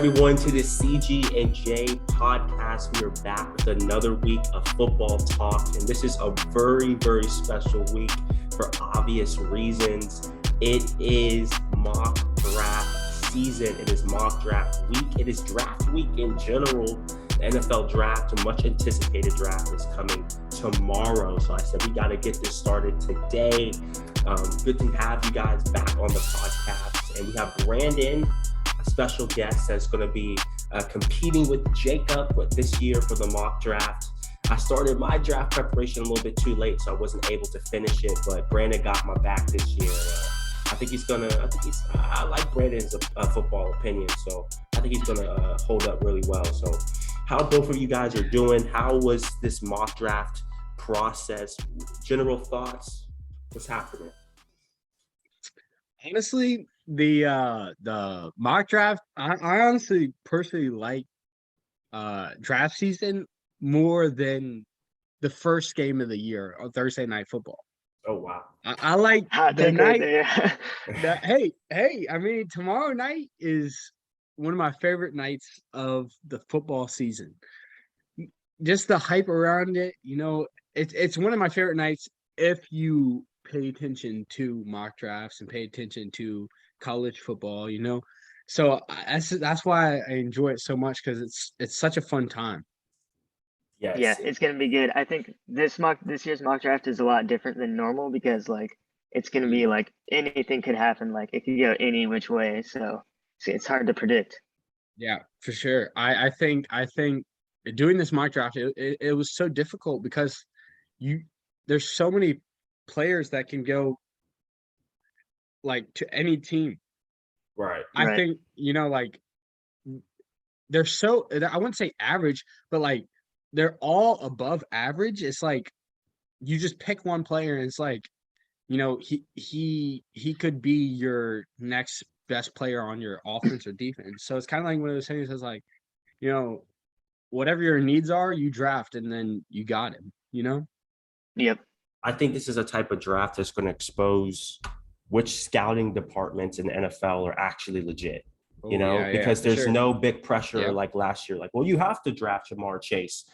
everyone to the CG and J podcast. We are back with another week of football talk, and this is a very, very special week for obvious reasons. It is mock draft season. It is mock draft week. It is draft week in general. The NFL draft, a much anticipated draft, is coming tomorrow. So I said we got to get this started today. Good to have you guys back on the podcast, and we have Brandon, a special guest that's going to be competing with Jacob this year for the mock draft. I started my draft preparation a little bit too late, so I wasn't able to finish it, but Brandon got my back this year. I like Brandon's football opinion, so I think he's going to hold up really well. So how both of you guys are doing? How was this mock draft process? General thoughts? What's happening? Honestly, the mock draft, I honestly personally like draft season more than the first game of the year on Thursday Night Football. Oh wow! I like the night. Hey, I mean, tomorrow night is one of my favorite nights of the football season. Just the hype around it, it's one of my favorite nights if you pay attention to mock drafts and pay attention to college football, So that's why I enjoy it so much, because it's such a fun time. Yes. Yeah, it's gonna be good. I think this year's mock draft is a lot different than normal because it's gonna be anything could happen. It could go any which way. So it's hard to predict. Yeah, for sure. I think doing this mock draft, it was so difficult because there's so many players that can go to any team. Right. I think, they're so, I wouldn't say average, but they're all above average. It's you just pick one player and it's he could be your next best player on your offense or defense. So it's kind of like one of those things that's whatever your needs are, you draft and then you got him, Yep. I think this is a type of draft that's going to expose which scouting departments in the NFL are actually legit, because there's no big pressure like last year. You have to draft Jamar Chase,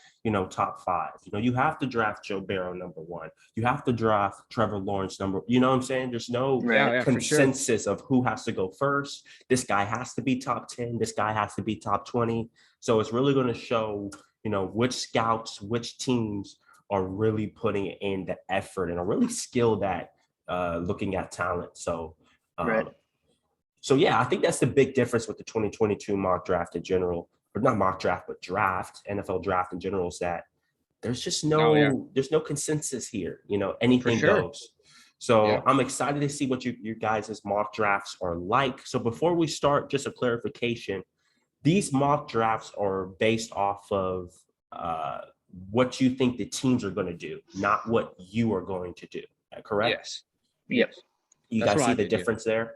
top 5. You have to draft Joe Burrow number 1. You have to draft Trevor Lawrence you know what I'm saying? There's no consensus of who has to go first. This guy has to be top 10. This guy has to be top 20. So it's really going to show, which scouts, which teams are really putting in the effort and are really skilled at looking at talent. So, So yeah, I think that's the big difference with the 2022 mock draft in general, or not mock draft, but draft, NFL draft in general, is that there's just there's no consensus here. Anything goes. So I'm excited to see what you guys' mock drafts are like. So before we start, just a clarification: these mock drafts are based off of what you think the teams are going to do, not what you are going to do. Correct? Yes. Yep. You guys see the difference there?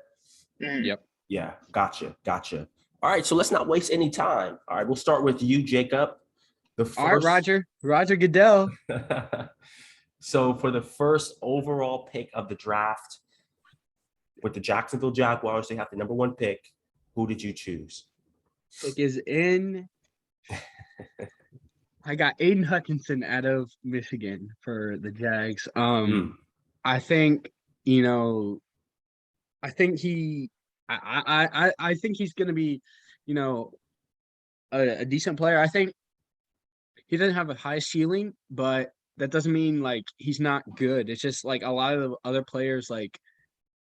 Yep. Yeah. Gotcha. All right. So let's not waste any time. All right. We'll start with you, Jacob. All right, Roger Goodell. So for the first overall pick of the draft, with the Jacksonville Jaguars, they have the number 1 pick. Who did you choose? Pick is in. I got Aiden Hutchinson out of Michigan for the Jags. I think, I think he's going to be, a decent player. I think he doesn't have a high ceiling, but that doesn't mean he's not good. It's just a lot of the other players,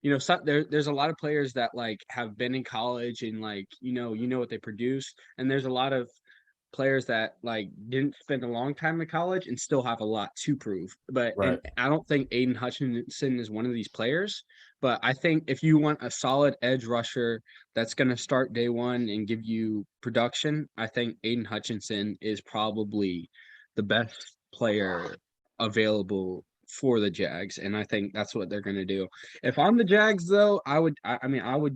there's a lot of players that have been in college and what they produce. And there's a lot of players that didn't spend a long time in college and still have a lot to prove. But and I don't think Aiden Hutchinson is one of these players. But I think if you want a solid edge rusher that's going to start day one and give you production, I think Aiden Hutchinson is probably the best player available for the Jags, and I think that's what they're going to do. If I'm the Jags, though, I would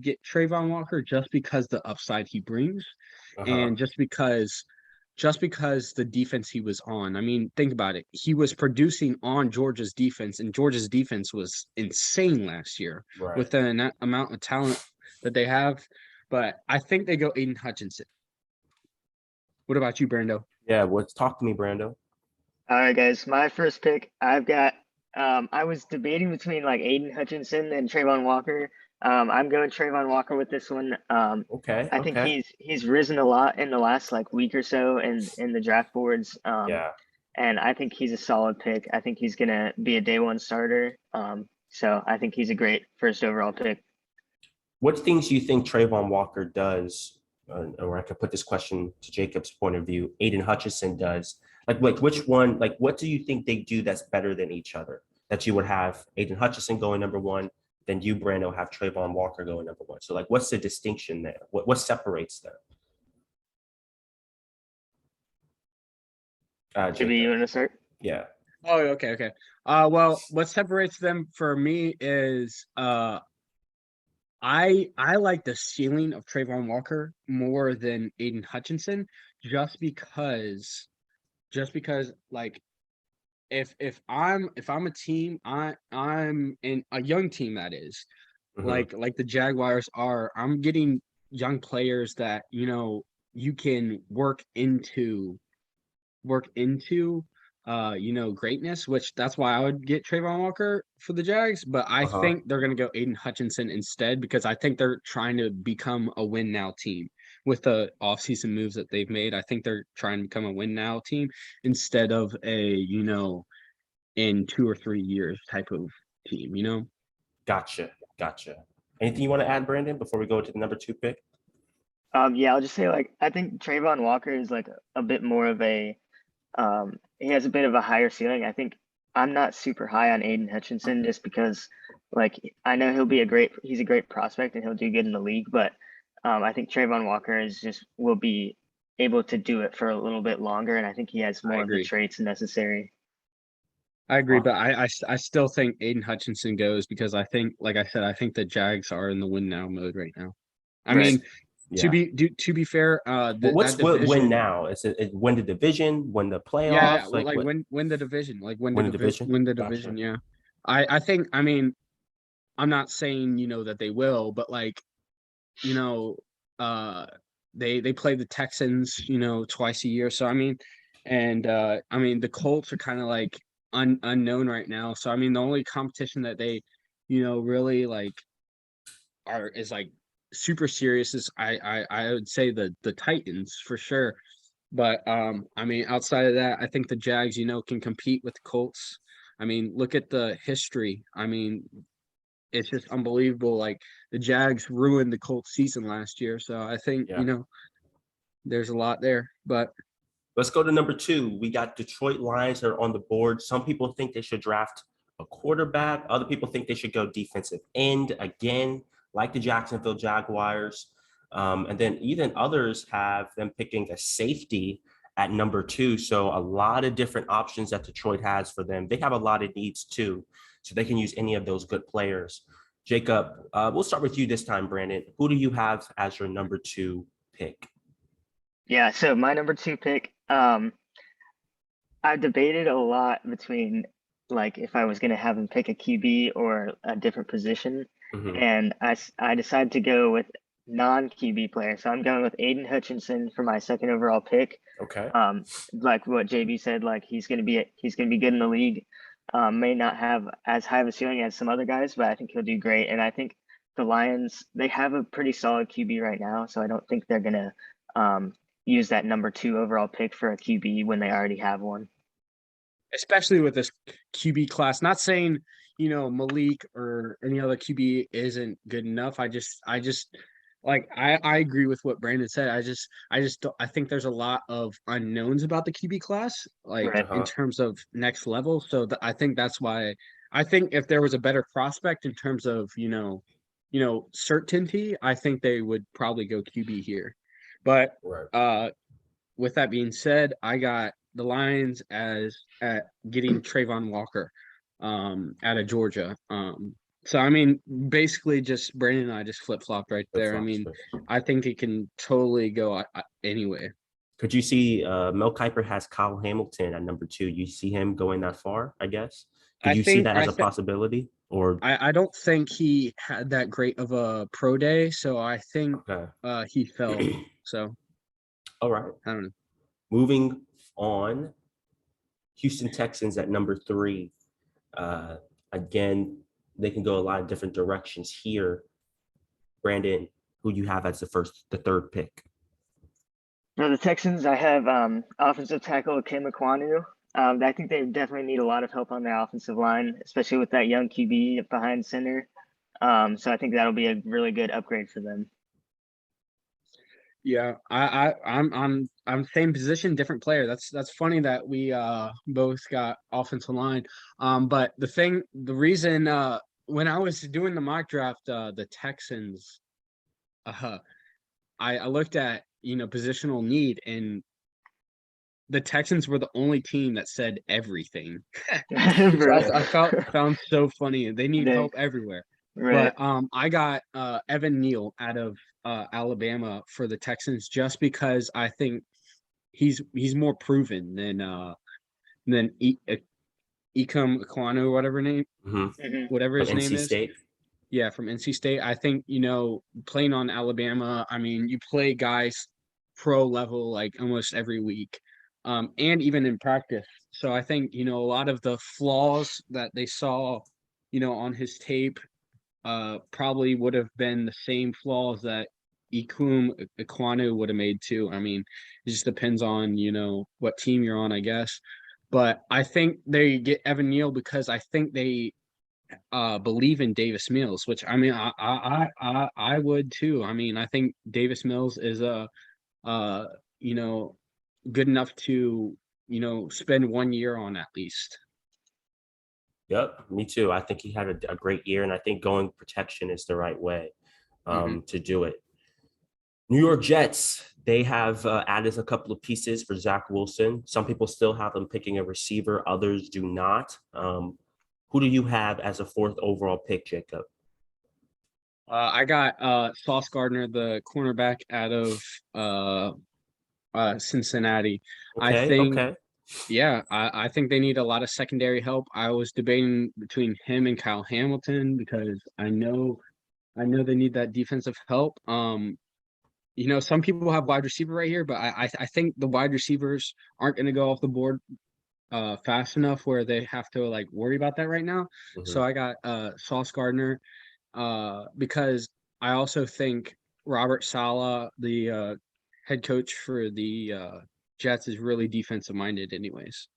get Trayvon Walker just because the upside he brings, and just because the defense he was on. I mean, think about it. He was producing on Georgia's defense, and Georgia's defense was insane last year with the amount of talent that they have. But I think they go Aiden Hutchinson. What about you, Brando? Yeah, talk to me, Brando. All right, guys. My first pick, I've got. I was debating between like Aiden Hutchinson and Trayvon Walker. I'm going Trayvon Walker with this one. Okay, I think okay. he's risen a lot in the last like week or so in the draft boards. Yeah. And I think he's a solid pick. I think he's gonna be a day one starter. So I think he's a great first overall pick. What things do you think Trayvon Walker does, or I could put this question to Jacob's point of view, Aiden Hutchinson does? Like, which one, like, what do you think they do that's better than each other? That you would have Aiden Hutchinson going number one, then you, Brando, have Trayvon Walker going number one. So, like, what's the distinction there? What separates them? Jimmy, you Jacob. want to start? Yeah. Oh, okay. Well, what separates them for me is I like the ceiling of Trayvon Walker more than Aiden Hutchinson, just because like if I'm a team, I'm in a young team that is Mm-hmm. like the Jaguars are. I'm getting young players that you can work into greatness, which that's why I would get Trayvon Walker for the Jags. But I Uh-huh. think they're gonna go Aiden Hutchinson instead because I think they're trying to become a win now team with the offseason moves that they've made. I think they're trying to become a win now team instead of in 2 or 3 years type of team. Gotcha. Anything you want to add, Brandon, before we go to the number two pick? Yeah, I'll just say like I think Trayvon Walker is like a bit more of a he has a bit of a higher ceiling. I think I'm not super high on Aiden Hutchinson just because like I know he's a great prospect and he'll do good in the league, but I think Trayvon Walker will be able to do it for a little bit longer, and I think he has I more of the agree. traits necessary. I agree, but I still think Aiden Hutchinson goes because I think, like I said, I think the Jags are in the win now mode right now. I Right. mean, to Yeah. be fair, What's that what win division, now? Is it win the division, win the yeah, playoffs? well, Like like what? win the division, like Win the division? win the Gotcha. division. Yeah, I think. I mean, I'm not saying that they will, but like you know, uh, they play the Texans, twice a year. So I mean, and I mean the Colts are kind of like unknown right now. So I mean, the only competition that they, really like is like super serious is I would say the Titans for sure. But I mean, outside of that, I think the Jags, can compete with the Colts. I mean, look at the history. I mean, it's just unbelievable. Like the Jags ruined the Colts season last year. So I think, Yeah. there's a lot there. But Let's go to number two. We got Detroit Lions that are on the board. Some people think they should draft a quarterback. Other people think they should go defensive end again, like the Jacksonville Jaguars. And then even others have them picking a safety at number two. So a lot of different options that Detroit has for them. They have a lot of needs too. So they can use any of those good players. Jacob, we'll start with you this time, Brandon. Who do you have as your number two pick? Yeah, so my number two pick, I debated a lot between like if I was going to have him pick a QB or a different position, Mm-hmm. and I decided to go with non-QB player. So I'm going with Aiden Hutchinson for my second overall pick. Okay. Like what JB said, like he's going to be good in the league. May not have as high of a ceiling as some other guys, but I think he'll do great. And I think the Lions, they have a pretty solid QB right now, so I don't think they're going to use that number two overall pick for a QB when they already have one. especially with this QB class, not saying, Malik or any other QB isn't good enough. I just like I agree with what Brandon said. I think there's a lot of unknowns about the QB class, like Right. in Uh-huh. terms of next level. So I think that's why I think if there was a better prospect in terms of, certainty, I think they would probably go QB here. But Right. with that being said, I got the Lions as at getting Trayvon Walker out of Georgia. So I mean, basically, just Brandon and I just flip flopped right there. I Flip-flops. mean, I think it can totally go anyway. Could you see Mel Kiper has Kyle Hamilton at number two? You see him going that far, I guess? Could I you see think that I as a think possibility? Or I don't think he had that great of a pro day, so I think okay. he fell. So All right. I don't know. Moving on, Houston Texans at number 3. Again, they can go a lot of different directions here. Brandon, who you have as the third pick? For the Texans, I have offensive tackle Kim Ekwonu. I think they definitely need a lot of help on their offensive line, especially with that young QB behind center. So I think that'll be a really good upgrade for them. Yeah, I'm same position, different player. That's funny that we both got offensive line. But the reason when I was doing the mock draft, the Texans, I looked at positional need, and the Texans were the only team that said everything. So I found so funny. They need help everywhere. Right. But I got Evan Neal out of Alabama for the Texans just because I think he's more proven than Ikem Ekwonu, whatever his From name NC is. State. Yeah, from NC State. I think, playing on Alabama, I mean, you play guys pro level like almost every week, and even in practice. So I think, a lot of the flaws that they saw, on his tape, probably would have been the same flaws that Ekwonu would have made too. I mean, it just depends on, what team you're on, I guess. But I think they get Evan Neal because I think they believe in Davis Mills, which I mean I would too. I mean, I think Davis Mills is good enough to spend 1 year on at least. Yep, me too. I think he had a great year, and I think going protection is the right way to do it. New York Jets, they have added a couple of pieces for Zach Wilson. Some people still have them picking a receiver, others do not. Who do you have as a 4th overall pick, Jacob? I got Sauce Gardner, the cornerback out of Cincinnati. Okay. Yeah, I think they need a lot of secondary help. I was debating between him and Kyle Hamilton because I know they need that defensive help. Some people have wide receiver right here, but I think the wide receivers aren't going to go off the board fast enough where they have to like worry about that right now. So I got Sauce Gardner because I also think Robert Saleh, the head coach for the Jets, is really defensive minded anyways.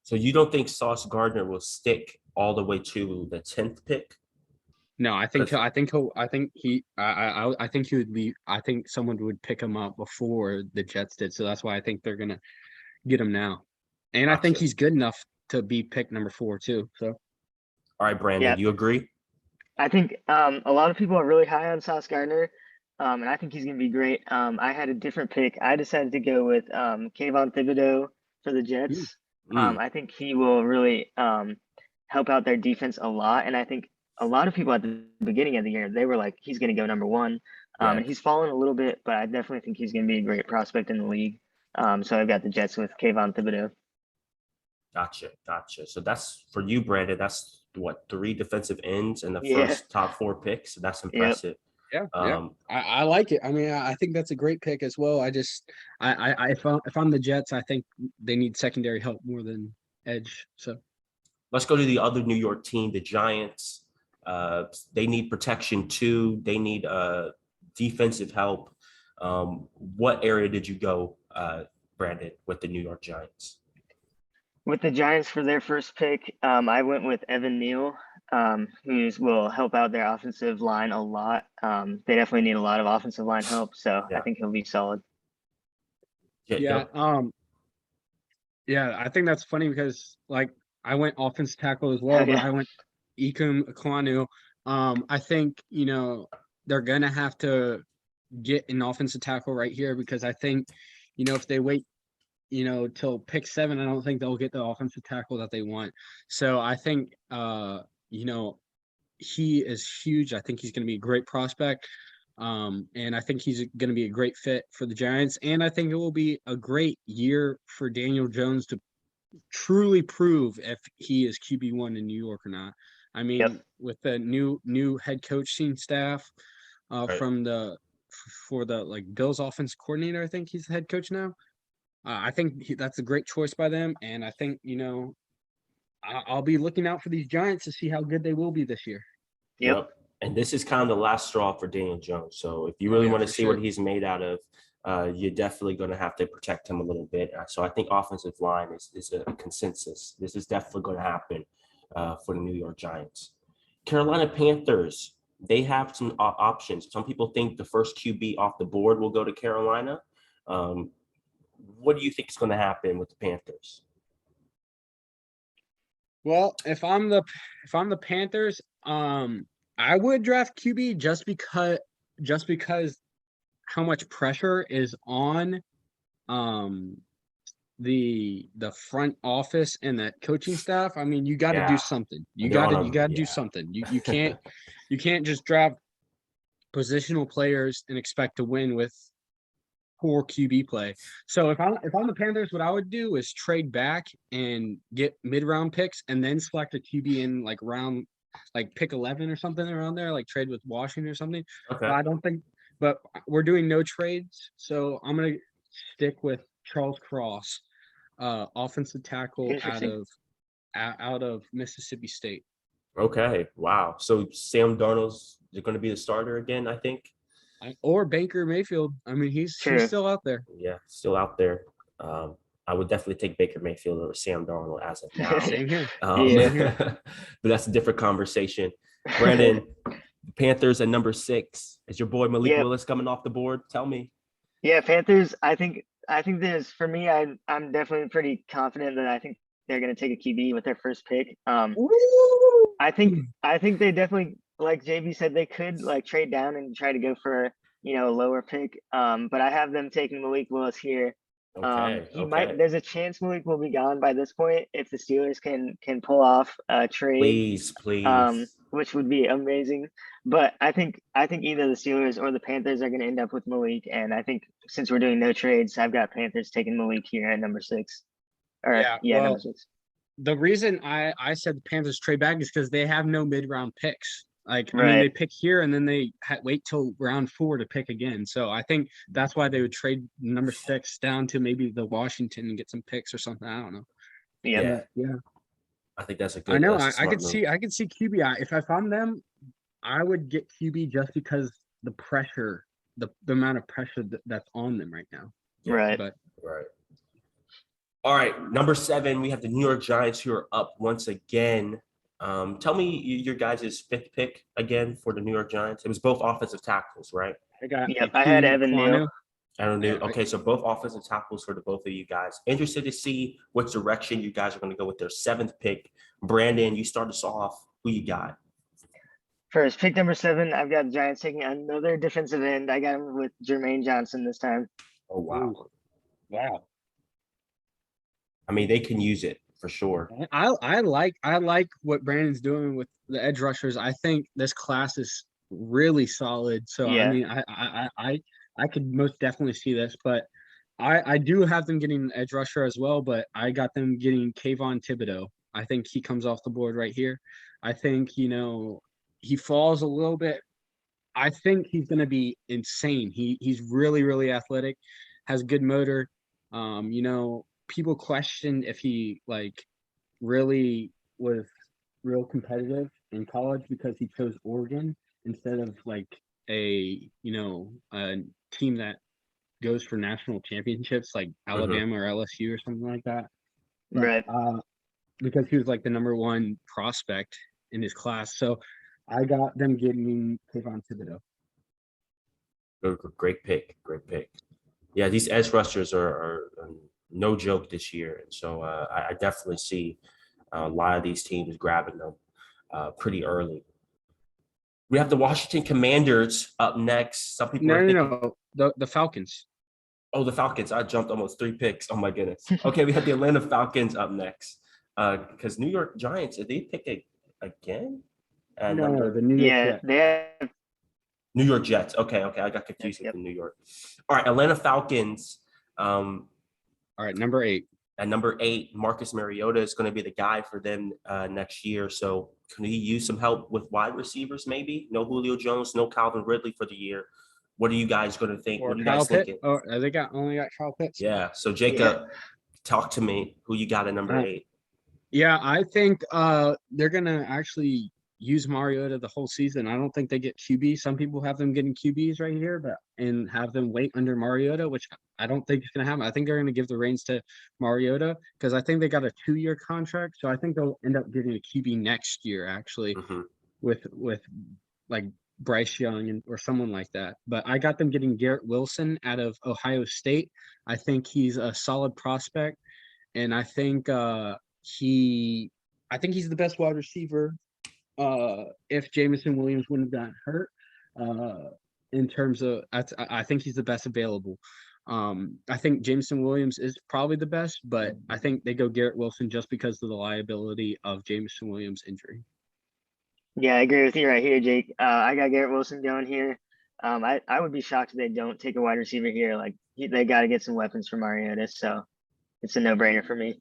So you don't think Sauce Gardner will stick all the way to the 10th pick? No, I think he would be. I think someone would pick him up before the Jets did. So that's why I think they're gonna get him now. And Gotcha. I think he's good enough to be picked number 4 too. So, all right, Brandon, you agree? I think a lot of people are really high on Sauce Gardner, and I think he's going to be great. I had a different pick. I decided to go with Kayvon Thibodeau for the Jets. I think he will really help out their defense a lot, and I think a lot of people at the beginning of the year, they were like, he's going to go number 1, and he's fallen a little bit, but I definitely think he's going to be a great prospect in the league. So I've got the Jets with Kayvon Thibodeau. Gotcha. So that's for you, Brandon. That's what, 3 defensive ends in the first top 4 picks. So that's impressive. Yeah. I like it. I mean, I think that's a great pick as well. if I'm the Jets, I think they need secondary help more than edge. So let's go to the other New York team, the Giants. They need protection too. They need defensive help. What area did you go, Brandon, with the New York Giants? With the Giants for their first pick, I went with Evan Neal, who will help out their offensive line a lot. They definitely need a lot of offensive line help, so I think he'll be solid. Yeah. I think that's funny because like I went offensive tackle as well, but I went Ikem Ekwonu. I think they're gonna have to get an offensive tackle right here because I think if they wait till pick 7, I don't think they'll get the offensive tackle that they want. So I think, he is huge. I think he's going to be a great prospect. And I think he's going to be a great fit for the Giants. And I think it will be a great year for Daniel Jones to truly prove if he is QB1 in New York or not. I mean, with the new head coaching staff for the like Bills offense coordinator, I think he's the head coach now. I think that's a great choice by them, and I think I'll be looking out for these Giants to see how good they will be this year. Yep. And this is kind of the last straw for Daniel Jones. So if you really want to see what he's made out of, you're definitely going to have to protect him a little bit. So I think offensive line is a consensus. This is definitely going to happen for the New York Giants. Carolina Panthers, they have some options. Some people think the first QB off the board will go to Carolina. What do you think is going to happen with the Panthers? Well, if I'm the Panthers, I would draft QB just because how much pressure is on the front office and the coaching staff. I mean, you got to do something. You got to do something. You can't just draft positional players and expect to win with poor QB play. So if I'm the Panthers, what I would do is trade back and get mid-round picks and then select a QB in like round, like pick 11 or something around there, like trade with Washington or something. Okay. But I don't think, but we're doing no trades, so I'm gonna stick with Charles Cross, offensive tackle out of Mississippi State. Okay. Wow. So Sam Darnold's going to be the starter again, I think. Or Baker Mayfield. I mean, he's still out there. Yeah, still out there. I would definitely take Baker Mayfield over Sam Darnold as of now. Same here. But that's a different conversation. Brandon, Panthers at number 6. Is your boy Malik Willis coming off the board? Tell me. Yeah, Panthers. I think there's, for me, I'm definitely pretty confident that I think they're going to take a QB with their first pick. I think they definitely, like JB said, they could like trade down and try to go for a lower pick. But I have them taking Malik Willis here. Might. There's a chance Malik will be gone by this point if the Steelers can pull off a trade. Please. Which would be amazing. But I think either the Steelers or the Panthers are going to end up with Malik. And I think since we're doing no trades, I've got Panthers taking Malik here at number 6. Number 6. The reason I said the Panthers trade back is because they have no mid-round picks. I mean, they pick here and then they wait till round 4 to pick again. So I think that's why they would trade number 6 down to maybe the Washington and get some picks or something. I don't know. Yeah. I think that's a good. I know. I could see QB. If I'm them, I would get QB just because the pressure, the amount of pressure that's on them right now. Right. All right, number 7, we have the New York Giants who are up once again. Tell me your guys' 5th pick again for the New York Giants. It was both offensive tackles, right? I had Evan Neal. Okay, so both offensive tackles for the both of you guys. Interested to see what direction you guys are going to go with their 7th pick. Brandon, you start us off. Who you got? First, pick number 7, I've got the Giants taking another defensive end. I got him with Jermaine Johnson this time. Oh, wow. Ooh. Wow. I mean, they can use it for sure. I like what Brandon's doing with the edge rushers. I think this class is really solid. So I mean, I could most definitely see this, but I do have them getting an edge rusher as well. But I got them getting Kayvon Thibodeau. I think he comes off the board right here. I think he falls a little bit. I think he's going to be insane. He's really, really athletic, has good motor. People questioned if he really was real competitive in college because he chose Oregon instead of a team that goes for national championships like Alabama or LSU or something like that. Right. Because he was the number 1 prospect in his class. So I got them getting Kayvon Thibodeau. Great pick. Yeah, these edge rushers are no joke this year. And so I definitely see a lot of these teams grabbing them pretty early. We have the Washington Commanders up next. Some people No, the Falcons. Oh, the Falcons. I jumped almost 3 picks. Oh, my goodness. Okay, we have the Atlanta Falcons up next. Because New York Giants, did they pick again? No, the New York Jets. They have New York Jets. Okay. I got confused with the New York. All right, Atlanta Falcons. All right, number 8. At number 8, Marcus Mariota is going to be the guy for them next year. So can he use some help with wide receivers maybe? No Julio Jones, no Calvin Ridley for the year. What are you guys going to think? Or What are you Kyle guys Pitt? thinking? Or they only got Kyle Pitts? Yeah. So Jacob, talk to me. Who you got at number 8? Yeah, I think they're gonna actually use Mariota the whole season. I don't think they get QB. Some people have them getting QBs right here, but and have them wait under Mariota, which I don't think is gonna happen. I think they're gonna give the reins to Mariota because I think they got a 2-year contract. So I think they'll end up getting a QB next year, actually, with like Bryce Young or someone like that. But I got them getting Garrett Wilson out of Ohio State. I think he's a solid prospect, and I think he's the best wide receiver. If Jameson Williams wouldn't have gotten hurt, in terms of, I think he's the best available. I think Jameson Williams is probably the best, but I think they go Garrett Wilson just because of the liability of Jameson Williams' injury. Yeah, I agree with you right here, Jake. I got Garrett Wilson going here. I would be shocked if they don't take a wide receiver here. Like they got to get some weapons for Mariota, so it's a no-brainer for me.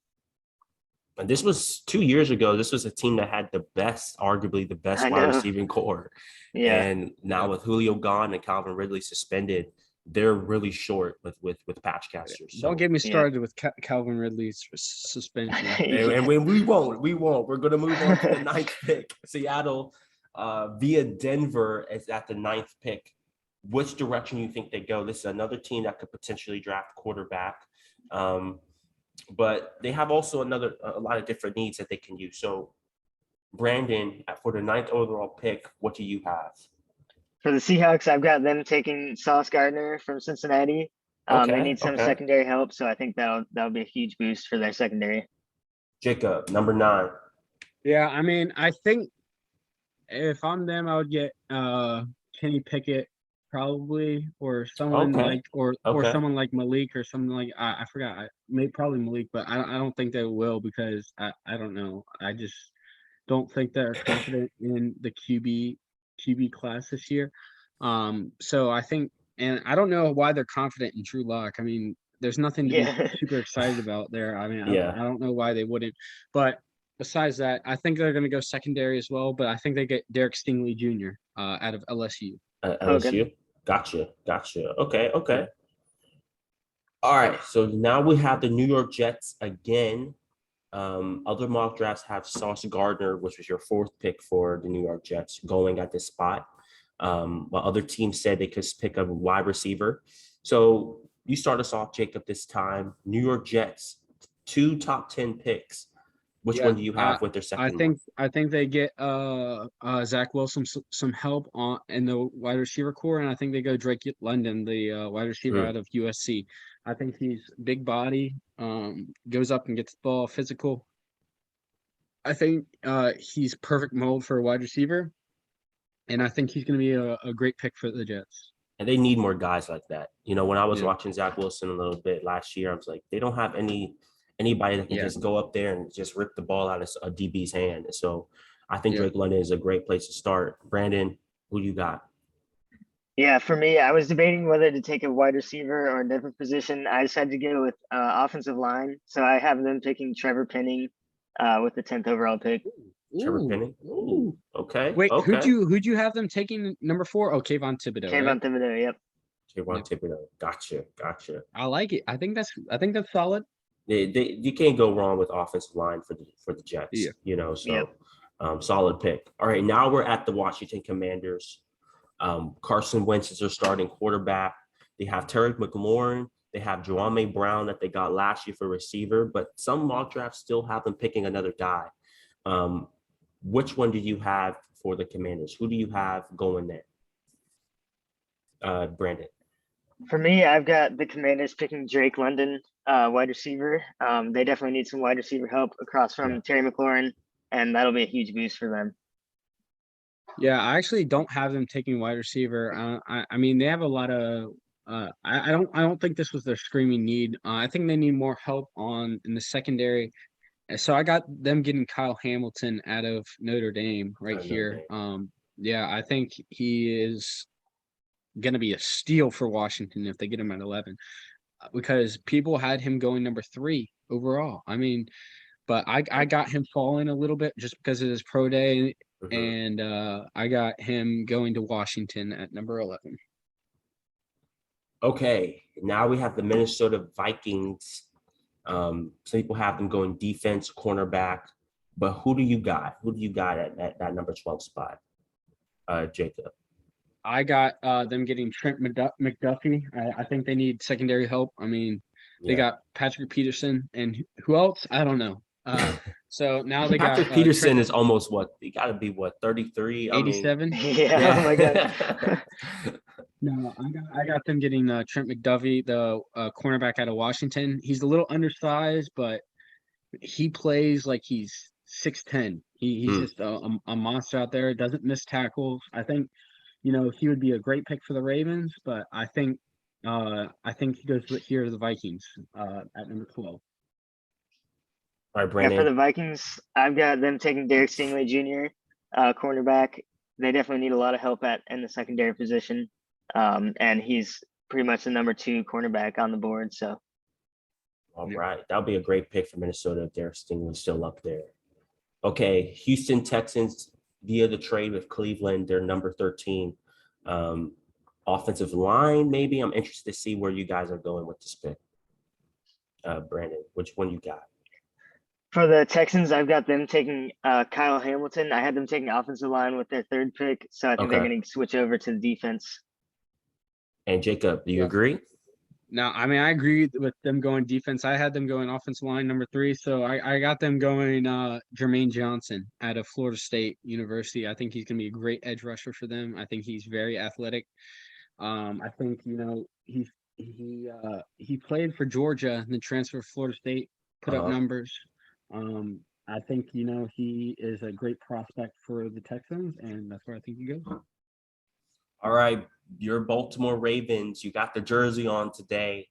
And this was 2 years ago. This was a team that had arguably the best wide receiving core. Yeah. And now with Julio gone and Calvin Ridley suspended, they're really short with patch casters. So, don't get me started with Calvin Ridley's suspension. And when we won't. We're going to move on to the 9th pick. Seattle via Denver is at the 9th pick. Which direction you think they go? This is another team that could potentially draft quarterback. But they have also a lot of different needs that they can use. So, Brandon, for the 9th overall pick, what do you have? For the Seahawks, I've got them taking Sauce Gardner from Cincinnati. They need some secondary help, so I think that'll be a huge boost for their secondary. Jacob, number 9. Yeah, I mean, I think if I'm them, I would get Kenny Pickett probably, or someone or someone like Malik or something like I forgot. Probably Malik, but I don't think they will because I don't know. I just don't think they're confident in the QB class this year. So I think, and I don't know why they're confident in Drew Lock. I mean, there's nothing to be super excited about there. I mean, I don't know why they wouldn't. But besides that, I think they're going to go secondary as well. But I think they get Derek Stingley Jr. Out of LSU. LSU. Gotcha. Okay. All right. So now we have the New York Jets again. Other mock drafts have Sauce Gardner, which was your 4th pick for the New York Jets, going at this spot. While other teams said they could pick a wide receiver. So you start us off, Jacob, this time. New York Jets, 2 top 10 picks. Which one do you have with their second? I think they get Zach Wilson some help in the wide receiver core, and I think they go Drake London, the wide receiver out of USC. I think he's big body, goes up and gets the ball, physical. I think he's perfect mold for a wide receiver, and I think he's going to be a great pick for the Jets. And they need more guys like that. You know, when I was watching Zach Wilson a little bit last year, I was like, they don't have anybody that can just go up there and just rip the ball out of a DB's hand. So I think Drake London is a great place to start. Brandon, who you got? Yeah, for me, I was debating whether to take a wide receiver or a different position. I decided to go with offensive line. So I have them picking Trevor Penning with the 10th overall pick. Trevor Penning? Ooh. Okay. Wait, who'd you have them taking number 4? Oh, Kayvon Thibodeau. Kayvon Thibodeau, yep. Kayvon Thibodeau. Gotcha. I like it. I think that's solid. You can't go wrong with offensive line for the Jets. Yeah. You know, so solid pick. All right, now we're at the Washington Commanders. Carson Wentz is their starting quarterback. They have Terry McLaurin. They have Juwanne Brown that they got last year for receiver, but some mock drafts still have them picking another guy. Which one do you have for the Commanders? Who do you have going there? Brandon. For me, I've got the Commanders picking Drake London, wide receiver. They definitely need some wide receiver help across from Terry McLaurin, and that'll be a huge boost for them. Yeah, I actually don't have them taking wide receiver. I mean, they have a lot of. I don't think this was their screaming need. I think they need more help in the secondary. So I got them getting Kyle Hamilton out of Notre Dame here. I think he is going to be a steal for Washington if they get him at 11, because people had him going number 3 overall. I mean, but I got him falling a little bit just because of his pro day, and I got him going to Washington at number 11. Okay, now we have the Minnesota Vikings. Some people have them going defense, cornerback, but who do you got? Who do you got at that number 12 spot, Jacob? I got them getting Trent McDuffie. I think they need secondary help. I mean, they Yeah. got Patrick Peterson and who else? I don't know. So now they got Patrick Peterson Trent is almost what? He got to be what, 33? I mean, 87. Yeah. Oh my God. No, I got them getting Trent McDuffie, the cornerback out of Washington. He's a little undersized, but he plays like he's 6'10". He's Hmm. just a monster out there. Doesn't miss tackles. I think, you know, he would be a great pick for the Ravens, but I think he goes here to the Vikings at number 12. All right, Yeah, for Brandon. the Vikings, I've got them taking Derek Stingley Jr., cornerback. They definitely need a lot of help in the secondary position. And he's pretty much the number 2 cornerback on the board. So All right, that'll be a great pick for Minnesota if Derek Stingley's still up there. Okay, Houston Texans via the trade with Cleveland, they're number 13. Offensive line, maybe. I'm interested to see where you guys are going with this pick. Brandon, which one you got? for the Texans, I've got them taking Kyle Hamilton. I had them taking offensive line with their 3rd pick. So I think they're going to switch over to the defense. And Jacob, do you agree? No, I mean, I agree with them going defense. I had them going offensive line number 3. So I got them going Jermaine Johnson out of Florida State University. I think he's going to be a great edge rusher for them. I think he's very athletic. I think, you know, he played for Georgia and then transferred to Florida State, put up numbers. I think, you know, he is a great prospect for the Texans, and that's where I think he goes. All right, your Baltimore Ravens, you got the jersey on today.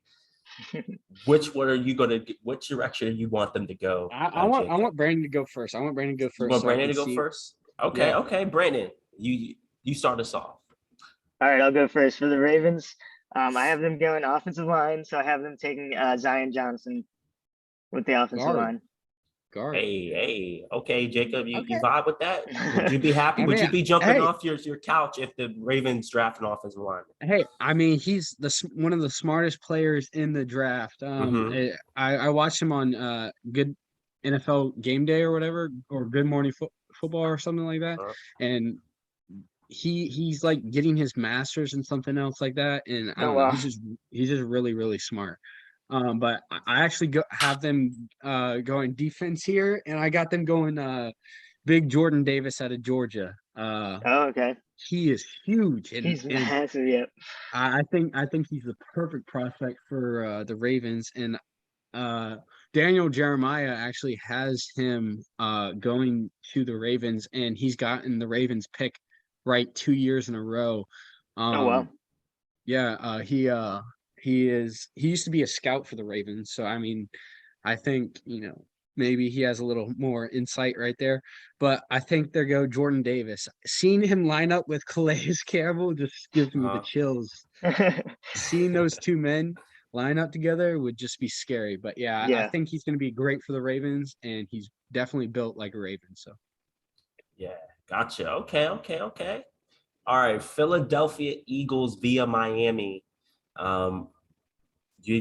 Which one are you going to get? Which direction do you want them to go? I want Brandon to go first. I want Brandon to go first. You want Brandon to go first? Okay, yeah. Okay, Brandon, you start us off. All right, I'll go first. For the Ravens, I have them going offensive line, so I have them taking Zion Johnson with the offensive line. Guard. Hey, okay, Jacob, you vibe with that? Would you be happy? Would you be jumping off your couch if the Ravens draft an offensive lineman? Hey, I mean, he's one of the smartest players in the draft. I watched him on Good NFL Game Day or whatever, or Good Morning Football or something like that, and he's like getting his master's in something else like that, and I don't know, he's just really, really smart. But I actually have them going defense here, and I got them going big Jordan Davis out of Georgia. Okay. He is huge. And, he's massive, yeah. I think he's the perfect prospect for the Ravens. And Daniel Jeremiah actually has him going to the Ravens, and he's gotten the Ravens pick right 2 years in a row. Oh wow. Yeah, he used to be a scout for the Ravens. So I mean, I think, you know, maybe he has a little more insight right there. But I think there go Jordan Davis. Seeing him line up with Calais Campbell just gives me the chills. Seeing those two men line up together would just be scary. But yeah, I think he's going to be great for the Ravens, and he's definitely built like a Raven. So yeah, gotcha. Okay. All right, Philadelphia Eagles via Miami. Do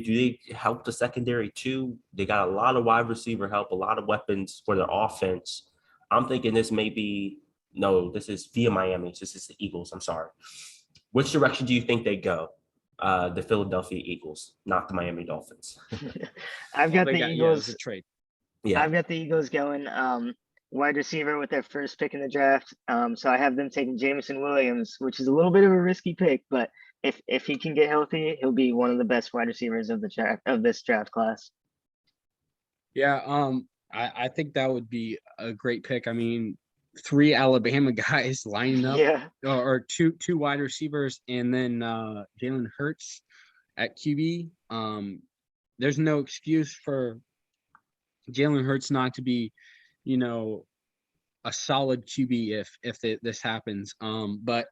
they help the secondary too? They got a lot of wide receiver help, a lot of weapons for their offense. I'm thinking this is via Miami. This is the Eagles. I'm sorry. Which direction do you think they go? The Philadelphia Eagles, not the Miami Dolphins. I've got the Eagles. Yeah, trade. Yeah, I've got the Eagles going wide receiver with their first pick in the draft. So I have them taking Jameson Williams, which is a little bit of a risky pick, but if he can get healthy, he'll be one of the best wide receivers of this draft class. Yeah, I think that would be a great pick. I mean, 3 Alabama guys lining up, or two wide receivers, and then Jalen Hurts at QB. There's no excuse for Jalen Hurts not to be, you know, a solid QB if this happens. But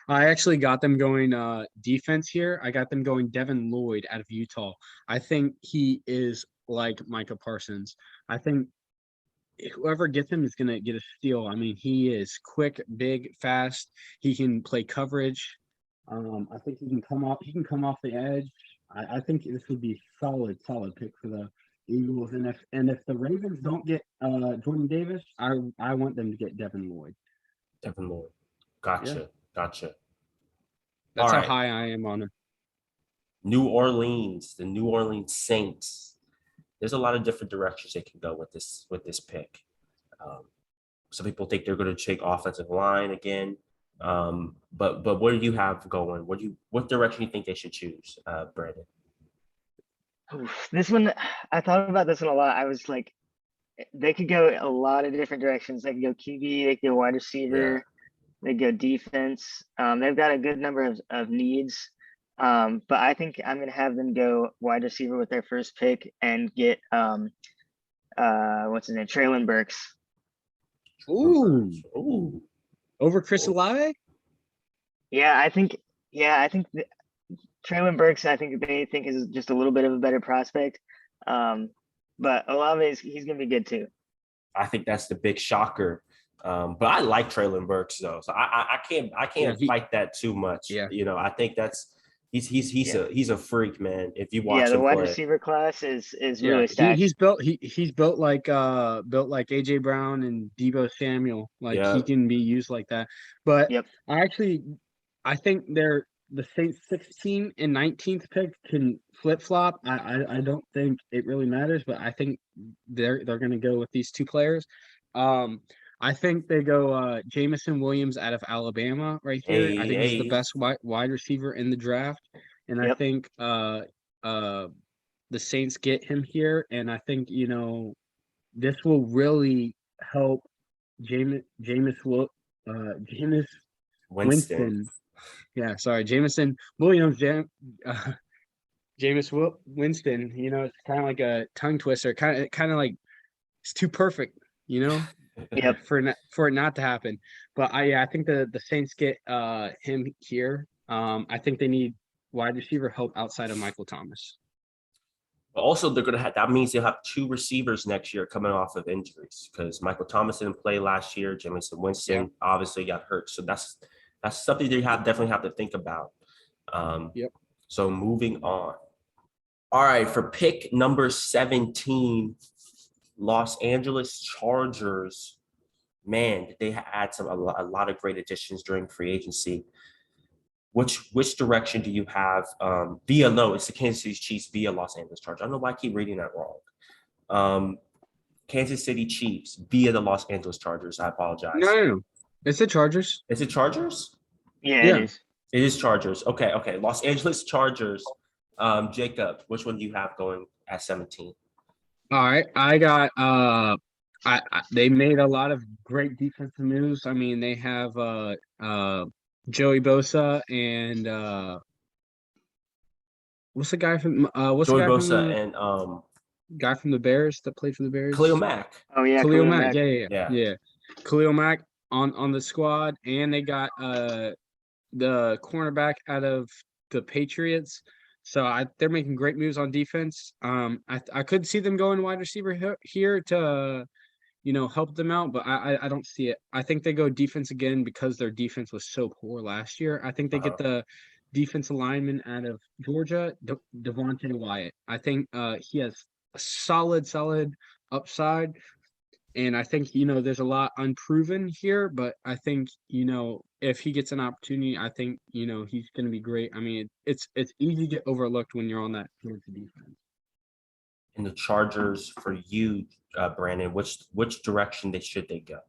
I actually got them going defense here. I got them going Devin Lloyd out of Utah. I think he is like Micah Parsons. I think whoever gets him is going to get a steal. I mean, he is quick, big, fast. He can play coverage. I think he can come off. He can come off the edge. I think this would be solid pick for the Eagles. And if the Ravens don't get Jordan Davis, I want them to get Devin Lloyd. Devin Lloyd. Gotcha. That's All how right. high I am on him. New Orleans, the New Orleans Saints. There's a lot of different directions they can go with this pick. Some people think they're going to take offensive line again. But what do you have going? What direction do you think they should choose, Brandon? This one, I thought about this one a lot. I was like, they could go a lot of different directions. They could go QB, they could go wide receiver, they go defense. They've got a good number of needs. But I think I'm gonna have them go wide receiver with their first pick and get what's his name? Traylon Burks. Ooh. Over Chris Olave? Yeah, I think Traylon Burks, I think they think is just a little bit of a better prospect. But Olave he's gonna be good too. I think that's the big shocker. But I like Traylon Burks though, so I can't fight that too much. Yeah. I think that's he's a freak, man. If you watch the him wide play. receiver class is really stacked. He's built like AJ Brown and Deebo Samuel. Like he can be used like that. But I think the Saints 16 and 19th pick can flip flop. I don't think it really matters, but I think they're gonna go with these two players. I think they go Jamison Williams out of Alabama right here. I think he's the best wide receiver in the draft. And I think the Saints get him here. And I think, this will really help Jameis Winston. Yeah, sorry, Jamison Williams, Jameis Winston. It's kind of like a tongue twister. Kind of like it's too perfect, for it not to happen. But I think the Saints get him here. I think they need wide receiver help outside of Michael Thomas. But also, they're going to have, that means they'll have two receivers next year coming off of injuries because Michael Thomas didn't play last year. Jamison Winston obviously got hurt. So that's something they definitely have to think about. So moving on. All right, for pick number 17, Los Angeles Chargers. Man, they had a lot of great additions during free agency. Which direction do you have via? No, it's the Kansas City Chiefs via Los Angeles Chargers. I don't know why I keep reading that wrong. Kansas City Chiefs via the Los Angeles Chargers. I apologize. No. It's the Chargers. Is it Chargers? Yeah. It is. It is Chargers. Okay. Los Angeles Chargers. Jacob, which one do you have going at 17? All right, I got they made a lot of great defensive moves. I mean, they have Joey Bosa and what's the guy from Joey Bosa and guy from the Bears that played for the Bears? Khalil Mack. Oh yeah, Khalil Mack. Yeah. Khalil Mack on the squad, and they got the cornerback out of the Patriots. So they're making great moves on defense. I could see them going wide receiver here to, help them out, but I don't see it. I think they go defense again because their defense was so poor last year. I think they get the defensive lineman out of Georgia, Devontae Wyatt. I think he has a solid upside. And I think, there's a lot unproven here, but I think, if he gets an opportunity, I think, he's going to be great. I mean, it's easy to get overlooked when you're on that Georgia defense. And the Chargers for you, Brandon, which direction should they go?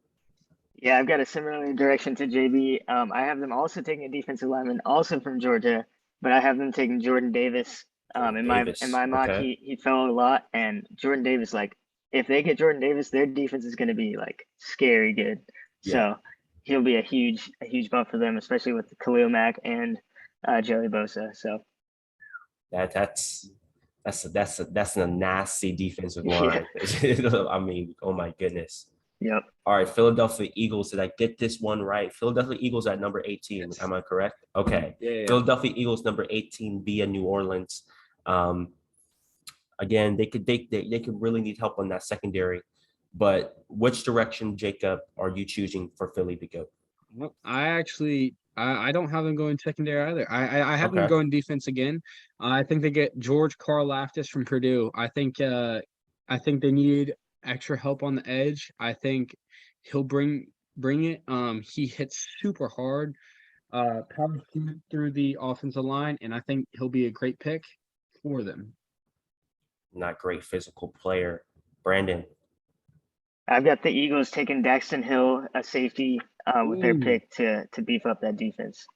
Yeah, I've got a similar direction to JB. I have them also taking a defensive lineman, also from Georgia, but I have them taking Jordan Davis. In my mock, he fell a lot, and Jordan Davis, like, if they get Jordan Davis, their defense is going to be like scary good. So he'll be a huge bump for them, especially with Khalil Mack and Joey Bosa. So that's a nasty defensive line. I mean, oh my goodness. Yep. All right, Philadelphia Eagles. Did I get this one right? Philadelphia Eagles at number 18. Yes. Am I correct? Okay. Yeah. Philadelphia Eagles number 18 via New Orleans. Again, they could really need help on that secondary. But which direction, Jacob, are you choosing for Philly to go? Well, I actually I don't have them going secondary either. I have them Okay. going defense again. I think they get George Karlaftis from Purdue. I think they need extra help on the edge. I think he'll bring it. He hits super hard, probably through the offensive line, and I think he'll be a great pick for them. Not great physical player. Brandon. I've got the Eagles taking Daxton Hill, a safety, with their pick to beef up that defense.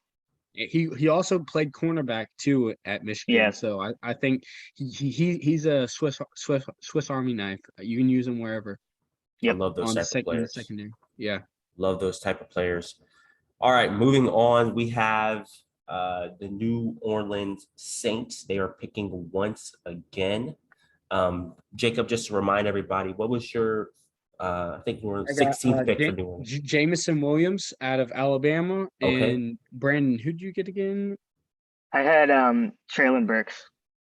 He also played cornerback too at Michigan, Yeah. so I think he's a Swiss Army knife. You can use him wherever. Yep. I love those type of In the players. secondary. Yeah. Love those type of players. All right, moving on. We have the New Orleans Saints. They are picking once again. Jacob, just to remind everybody, what was your I think we're 16th pick for New Orleans. Jamison Williams out of Alabama. Okay. And Brandon, who'd you get again? I had Traylon Burks.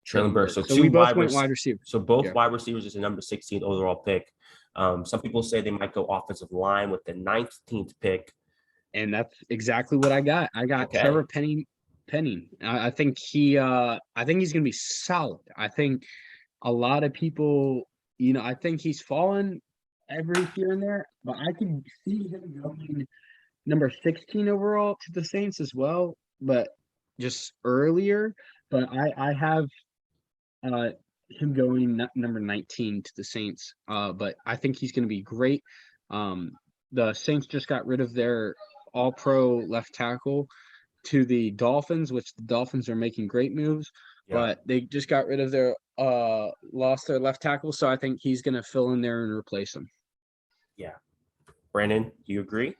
Traylon Burks. So we both went wide receiver. So both wide receivers is a number 16 overall pick. Some people say they might go offensive line with the 19th pick. And that's exactly what I got. I got Trevor Penning. I think he's gonna be solid. I think a lot of people, I think he's fallen every here and there, but I can see him going number 16 overall to the Saints as well, but just earlier. But I have him going number 19 to the Saints. But I think he's going to be great. The Saints just got rid of their all-pro left tackle to the Dolphins, which the Dolphins are making great moves. Yeah. But they just got rid of their lost their left tackle, so I think he's going to fill in there and replace him. Yeah. Brandon, do you agree?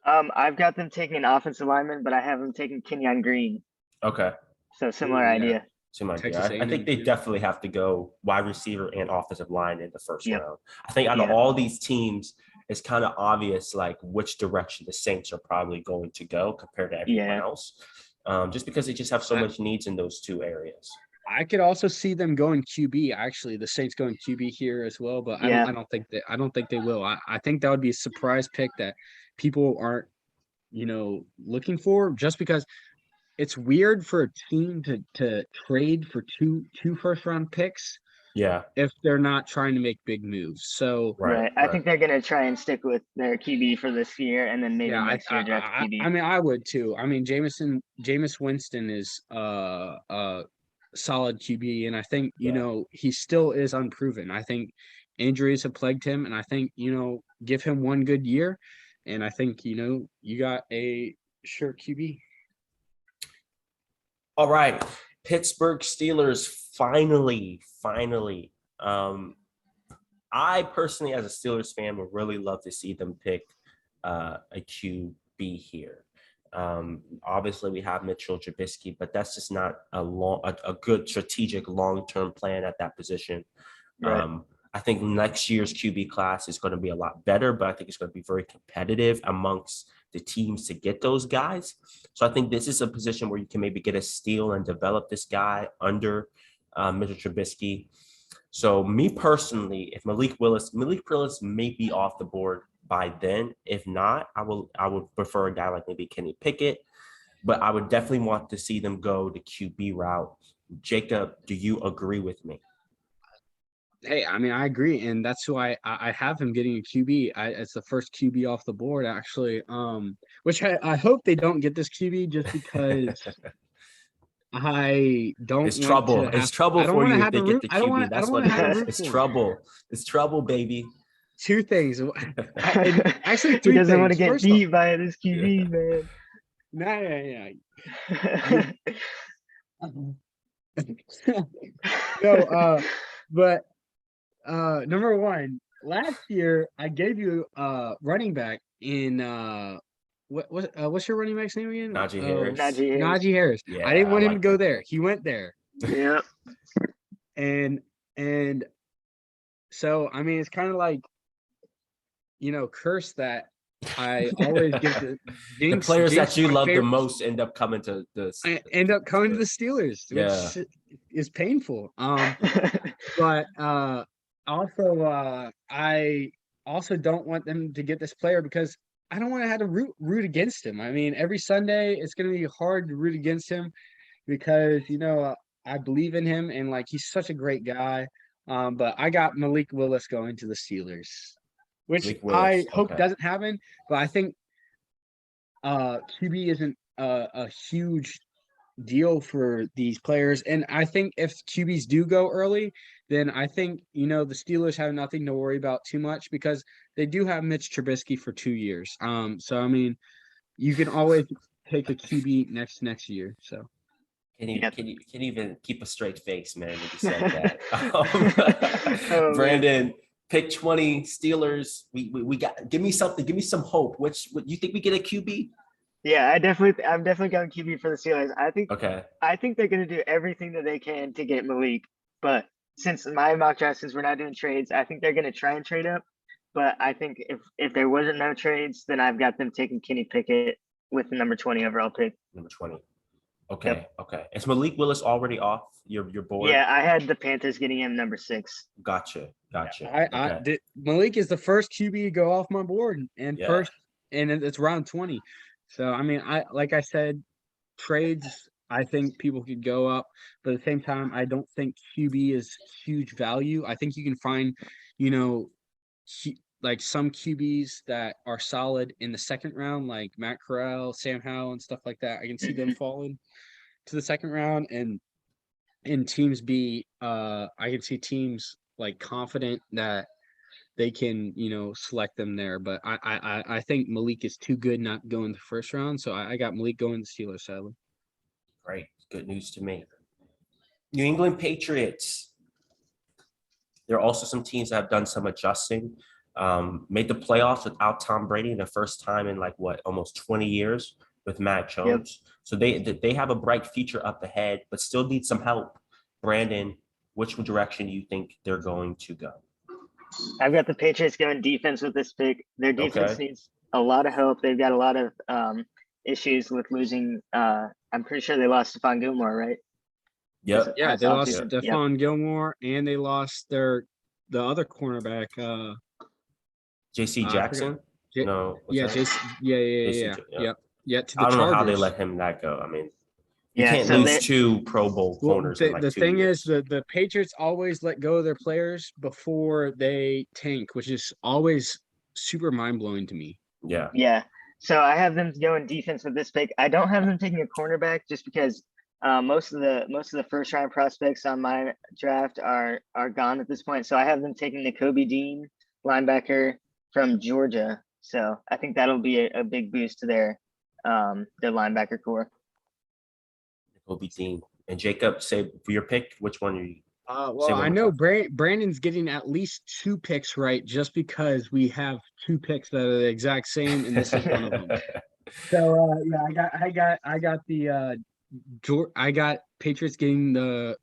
I've got them taking an offensive lineman, but I have them taking Kenyon Green. Okay. So similar idea. Similar idea. I think they definitely have to go wide receiver and offensive line in the first round. I think out of all these teams, it's kind of obvious like which direction the Saints are probably going to go compared to everyone else. Just because they just have so much needs in those two areas. I could also see them going QB. Actually, the Saints going QB here as well, but I don't think they will. I think that would be a surprise pick that people aren't, looking for, just because it's weird for a team to trade for two first-round picks. Yeah. If they're not trying to make big moves. So right. I think they're gonna try and stick with their QB for this year and then maybe next year draft QB. I mean, I would too. I mean, Jameis Winston is solid QB, and I think he still is unproven. I think injuries have plagued him, and I think give him one good year, and I think you got a sure QB. All right, Pittsburgh Steelers finally. I personally, as a Steelers fan, would really love to see them pick a QB here. Obviously, we have Mitchell Trubisky, but that's just not a good strategic long-term plan at that position. Right. I think next year's QB class is going to be a lot better, but I think it's going to be very competitive amongst the teams to get those guys. So I think this is a position where you can maybe get a steal and develop this guy under Mitchell Trubisky. So me personally, if Malik Willis may be off the board by then. If not, I would prefer a guy like maybe Kenny Pickett, but I would definitely want to see them go the QB route. Jacob, do you agree with me? Hey, I mean, I agree, and that's why I have him getting a QB. It's the first QB off the board, actually. Which I hope they don't get this QB just because I don't. It's trouble. It's trouble for you if they get the QB. That's what it is. It's trouble. It's trouble, baby. Two things. Actually, three things. He doesn't want to get beat by this QB, man. No, but number one, last year I gave you running back in what's your running back's name again? Najee Harris. Najee Harris. Yeah, I didn't want him to go there. He went there. Yeah. And so I mean, it's kind of like curse that I always give the players that you love the most end up coming to the Steelers, which is painful. But also I also don't want them to get this player because I don't want to have to root against him. I mean, every Sunday it's going to be hard to root against him because I believe in him and like he's such a great guy. But I got Malik Willis going to the Steelers, which I hope doesn't happen. But I think QB isn't a huge deal for these players, and I think if QBs do go early, then I think the Steelers have nothing to worry about too much because they do have Mitch Trubisky for 2 years. So I mean, you can always take a QB next year. So can you even keep a straight face, man, when you said that? Brandon, pick 20 Steelers. We got give me some hope. What you think we get a QB? Yeah, I'm definitely going QB for the Steelers. I think they're going to do everything that they can to get Malik. But since my mock draft, since we're not doing trades, I think they're going to try and trade up. But I think if there wasn't no trades, then I've got them taking Kenny Pickett with the number 20 overall pick. Number 20. Okay. Yep. Okay. Is Malik Willis already off your board? Yeah, I had the Panthers getting him number 6. Gotcha. Malik is the first QB to go off my board and it's round 20. So, I mean, like I said, trades, I think people could go up. But at the same time, I don't think QB is huge value. I think you can find, like some QBs that are solid in the second round, like Matt Corral, Sam Howell, and stuff like that. I can see them falling to the second round. And in teams B, I can see teams like confident that they can, select them there. But I think Malik is too good not going the first round. So I got Malik going the Steelers, sadly. Great. Good news to me. New England Patriots. There are also some teams that have done some adjusting. Made the playoffs without Tom Brady the first time in almost 20 years with Matt Jones. Yep. So they have a bright future up ahead, but still need some help. Brandon, which direction do you think they're going to go? I've got the Patriots going defense with this pick. Their defense needs a lot of help. They've got a lot of issues with losing. I'm pretty sure they lost Stephon Gilmore, right? Yep. Yeah, they lost Stephon Gilmore, and they lost the other cornerback. J.C. Jackson? No. JC. Yeah. Yeah. To the I don't know how they Chargers. let him that go. I mean, you can't lose 2 Pro Bowl corners. The thing is, the Patriots always let go of their players before they tank, which is always super mind blowing to me. Yeah. Yeah. So I have them going defense with this pick. I don't have them taking a cornerback just because most of the first round prospects on my draft are gone at this point. So I have them taking Nakobe Dean, linebacker from Georgia. So I think that'll be a big boost to their linebacker core. Nakobe Dean. And Jacob, say for your pick, which one are you? Well, I know Brandon's getting at least 2 picks right just because we have 2 picks that are the exact same, and this is one of them. So I got Patriots getting the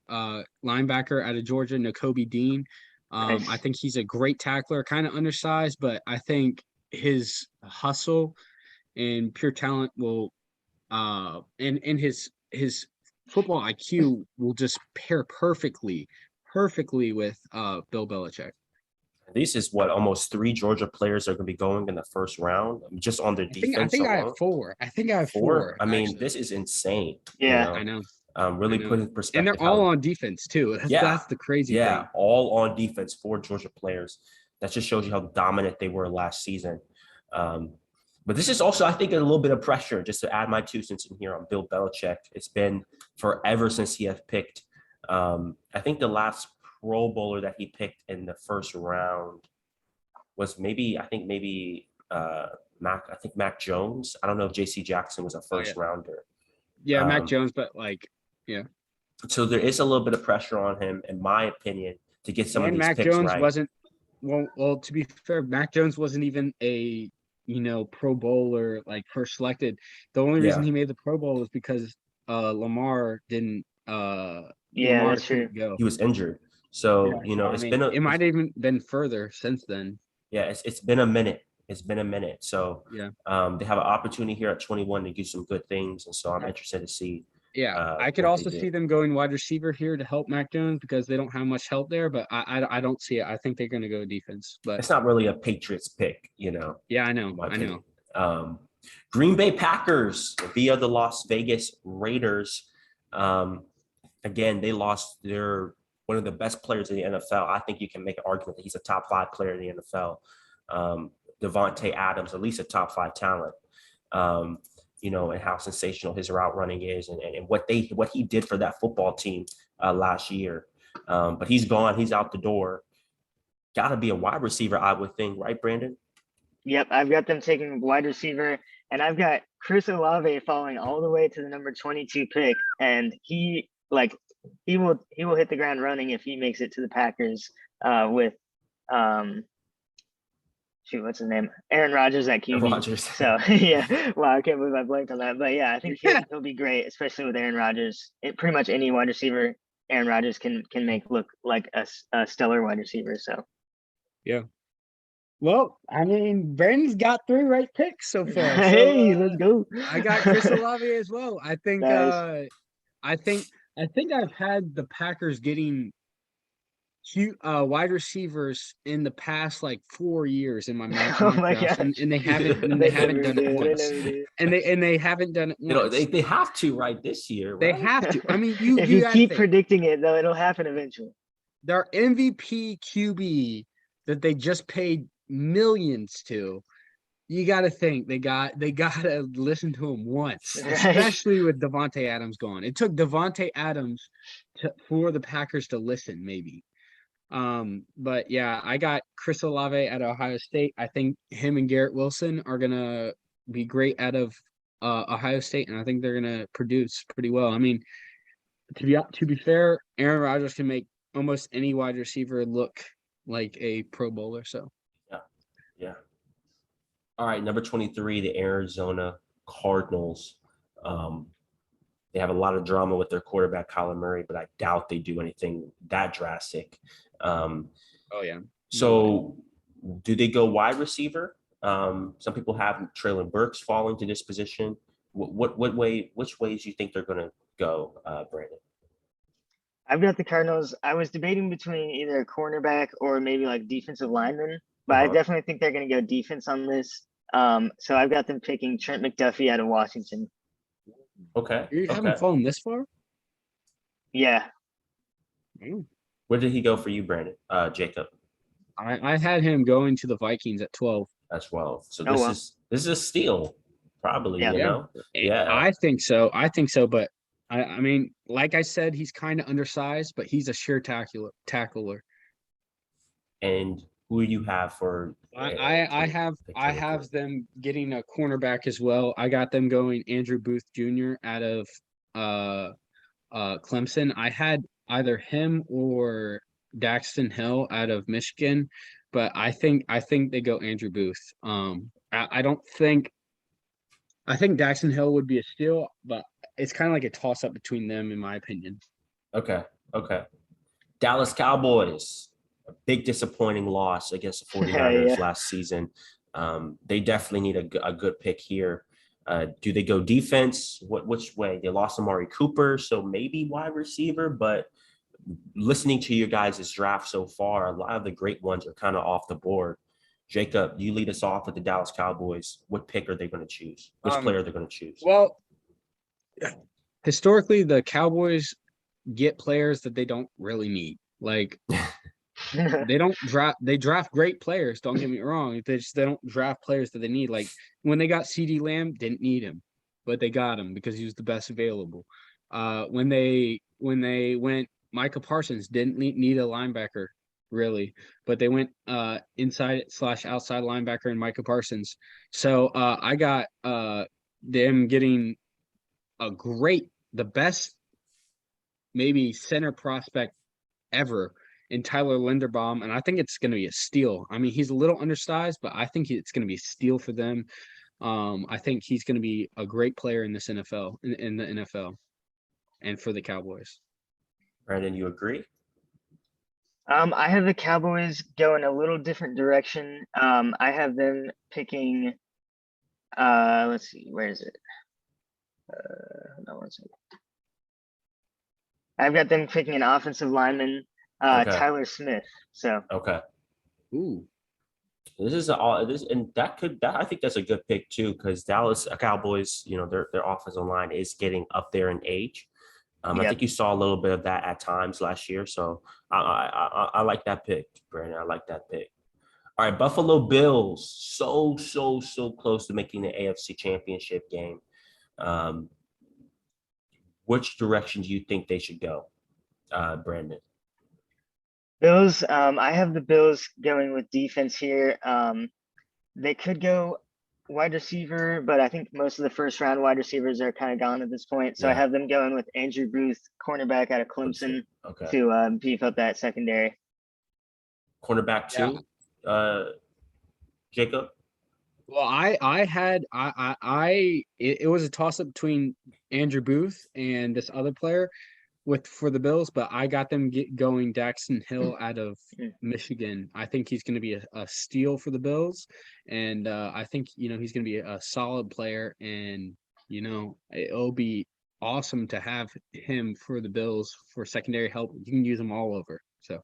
linebacker out of Georgia, Nakobe Dean. Nice. I think he's a great tackler, kind of undersized, but I think his hustle and pure talent will and his football IQ will just pair perfectly with Bill Belichick. This is almost 3 Georgia players are going to be going in the first round just on their defense. I think I have 4. I think I have 4. I mean, this is insane. Yeah, I know. Really put in perspective. And they're all on defense too. That's the crazy thing. Yeah, all on defense, 4 Georgia players. That just shows you how dominant they were last season. But this is also, I think, a little bit of pressure, just to add my 2 cents in here on Bill Belichick. It's been forever since he has picked. I think the last Pro Bowler that he picked in the first round was Mac Jones. I don't know if J.C. Jackson was a first rounder. Yeah, Mac Jones, but yeah. So there is a little bit of pressure on him, in my opinion, to get some of these Mac picks Jones right. wasn't well. To be fair, Mac Jones wasn't even a Pro Bowler first selected. The only reason he made the Pro Bowl was because Lamar didn't. Lamar that's true. Go. He was injured. So it might have even been further since then. Yeah, it's been a minute. It's been a minute. So they have an opportunity here at 21 to do some good things, and so I'm interested to see. Yeah, I could also see them going wide receiver here to help Mac Jones because they don't have much help there, but I don't see it. I think they're going to go defense. But it's not really a Patriots pick, Yeah, I know. Green Bay Packers via the Las Vegas Raiders. Again, they lost their one of the best players in the NFL. I think you can make an argument that he's a top 5 player in the NFL. Devontae Adams, at least a top 5 talent. And how sensational his route running is, and what he did for that football team last year. But he's gone. He's out the door. Got to be a wide receiver, I would think, right, Brandon? Yep, I've got them taking wide receiver, and I've got Chris Olave falling all the way to the number 22 pick, and he will hit the ground running if he makes it to the Packers with what's his name? Aaron Rodgers at QB. Rodgers. So yeah, wow, I can't believe I blanked on that. But yeah, I think he'll be great, especially with Aaron Rodgers. Pretty much any wide receiver Aaron Rodgers can make look like a stellar wide receiver. So yeah. Well, I mean, Brandon's got 3 right picks so far. So, hey, let's go. I got Chris Olave as well. I think Nice. I think I've had the Packers getting wide receivers in the past like 4 years in my Oh my playoffs, gosh. and they haven't done it once. They never did. And they haven't done it once. They have to right this year. Right? They have to. I mean, if you you keep think, predicting it though, it'll happen eventually. their MVP QB that they just paid millions to. You got to think they got to listen to him once, Right. especially with Devontae Adams gone. It took Devontae Adams for the Packers to listen, maybe. But yeah, I got Chris Olave at Ohio State. I think him and Garrett Wilson are gonna be great out of Ohio State, and I think they're gonna produce pretty well. I mean, to be fair, Aaron Rodgers can make almost any wide receiver look like a Pro Bowler. So yeah. All right, number 23, the Arizona Cardinals. They have a lot of drama with their quarterback, Kyler Murray, but I doubt they do anything that drastic. oh yeah. So do they go wide receiver? Some people have Traylon Burks falling to this position. Which ways do you think they're going to go, Brandon? I've got the Cardinals. I was debating between either a cornerback or maybe like defensive lineman, but I definitely think they're going to go defense on this. So I've got them picking Trent McDuffie out of Washington. Okay. You haven't fallen this far? Yeah. Where did he go for you, Brandon? Jacob? I had him going to the Vikings at 12. At 12. So this is a steal, probably, you know? Yeah. I think so. But I mean, like I said, he's kind of undersized, but he's a sure tackler. And who do you have for? I have them getting a cornerback as well. I got them going Andrew Booth Jr. out of Clemson. I had either him or Daxton Hill out of Michigan, but I think they go Andrew Booth. I think Daxton Hill would be a steal, but it's kind of like a toss up between them, in my opinion. Okay. Dallas Cowboys. A big disappointing loss against the 49ers last season. They definitely need a good pick here. Do they go defense? Which way? They lost Amari Cooper, so maybe wide receiver, but listening to you guys' draft so far, a lot of the great ones are kind of off the board. Jacob, you lead us off with the Dallas Cowboys. What pick are they going to choose? Which player are they going to choose? Well, historically, the Cowboys get players that they don't really need. Like they draft great players, don't get me wrong. They don't draft players that they need. Like when they got CeeDee Lamb, didn't need him, but they got him because he was the best available. When they went Micah Parsons, didn't need a linebacker really, but they went inside/outside linebacker and Micah Parsons. So I got them getting the best maybe center prospect ever in Tyler Linderbaum, and I think it's going to be a steal. I mean, he's a little undersized, but I think it's going to be a steal for them. I think he's going to be a great player in this NFL, in the NFL, and for the Cowboys. Brandon, you agree? I have the Cowboys going a little different direction. I have them picking. Let's see, where is it? Hold on one second. I've got them picking an offensive lineman. Tyler Smith. So okay. Ooh. This is all this, and that I think that's a good pick too, because Dallas Cowboys, their offensive line is getting up there in age. I Yep. think you saw a little bit of that at times last year, so I like that pick, Brandon. I like that pick. All right, Buffalo Bills, so close to making the AFC Championship game. Which direction do you think they should go, Brandon? Bills, I have the Bills going with defense here. They could go wide receiver, but I think most of the first round wide receivers are kind of gone at this point. So I have them going with Andrew Booth, cornerback out of Clemson, to beef up that secondary. Cornerback too, Jacob. Well, it was a toss up between Andrew Booth and this other player for the Bills, but I got them going Daxton Hill out of Michigan. I think he's going to be a steal for the Bills, and I think he's going to be a solid player, and it'll be awesome to have him for the Bills for secondary help. You can use him all over. So,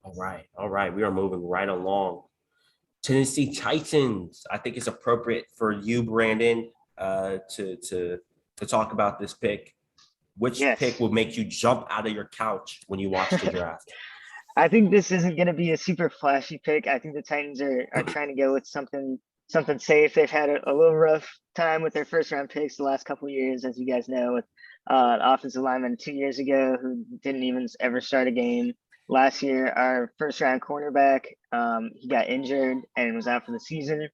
all right, we are moving right along. Tennessee Titans. I think it's appropriate for you, Brandon, to talk about this pick. Which pick will make you jump out of your couch when you watch the draft? I think this isn't going to be a super flashy pick. I think the Titans are trying to go with something safe. They've had a little rough time with their first round picks the last couple of years, as you guys know, with an offensive lineman 2 years ago who didn't even ever start a game. Last year, our first round cornerback, he got injured and was out for the season.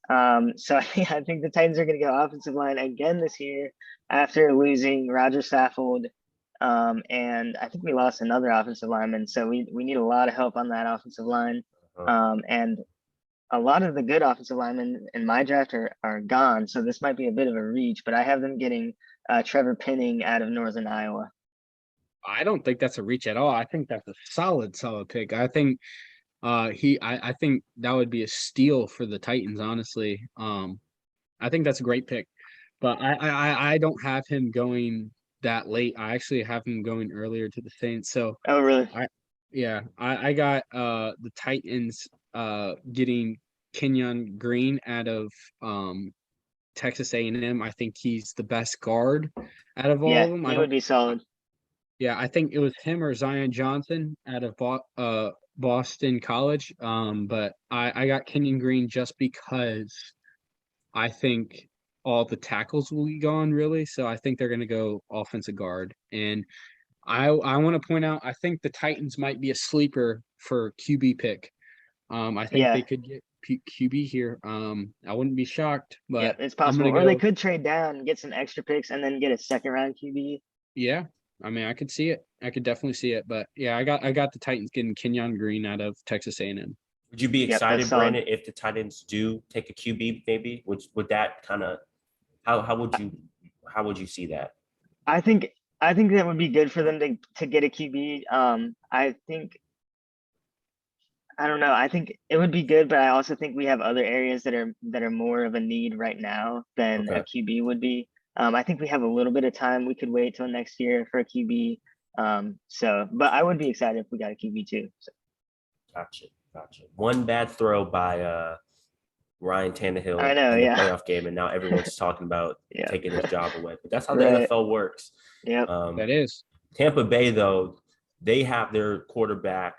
So I think the Titans are going to go offensive line again this year after losing Roger Saffold. And I think we lost another offensive lineman. So we need a lot of help on that offensive line. And a lot of the good offensive linemen in my draft are gone. So this might be a bit of a reach, but I have them getting Trevor Penning out of Northern Iowa. I don't think that's a reach at all. I think that's a solid pick. I think I think that would be a steal for the Titans, honestly. I think that's a great pick. But I don't have him going that late. I actually have him going earlier to the Saints. So oh really? I got the Titans getting Kenyon Green out of Texas A&M. I think he's the best guard out of all of them. He would be solid. Yeah, I think it was him or Zion Johnson out of Boston College. But I got Kenyon Green just because I think all the tackles will be gone, really. So I think they're going to go offensive guard. And I want to point out, I think the Titans might be a sleeper for QB pick. I think they could get QB here. I wouldn't be shocked, but it's possible. Or they could trade down and get some extra picks and then get a second round QB. Yeah. I mean, I could see it. I could definitely see it. But yeah, I got the Titans getting Kenyon Green out of Texas A&M. Would you be excited, Brandon, if the Titans do take a QB? Maybe would that kind of how would you see that? I think that would be good for them to get a QB. I don't know. I think it would be good, but I also think we have other areas that are more of a need right now than a QB would be. I think we have a little bit of time. We could wait till next year for a QB. But I would be excited if we got a QB too. So. Gotcha. One bad throw by Ryan Tannehill in the playoff game, and now everyone's talking about taking his job away. But that's how the NFL works. Yeah, that is. Tampa Bay, though, they have their quarterback,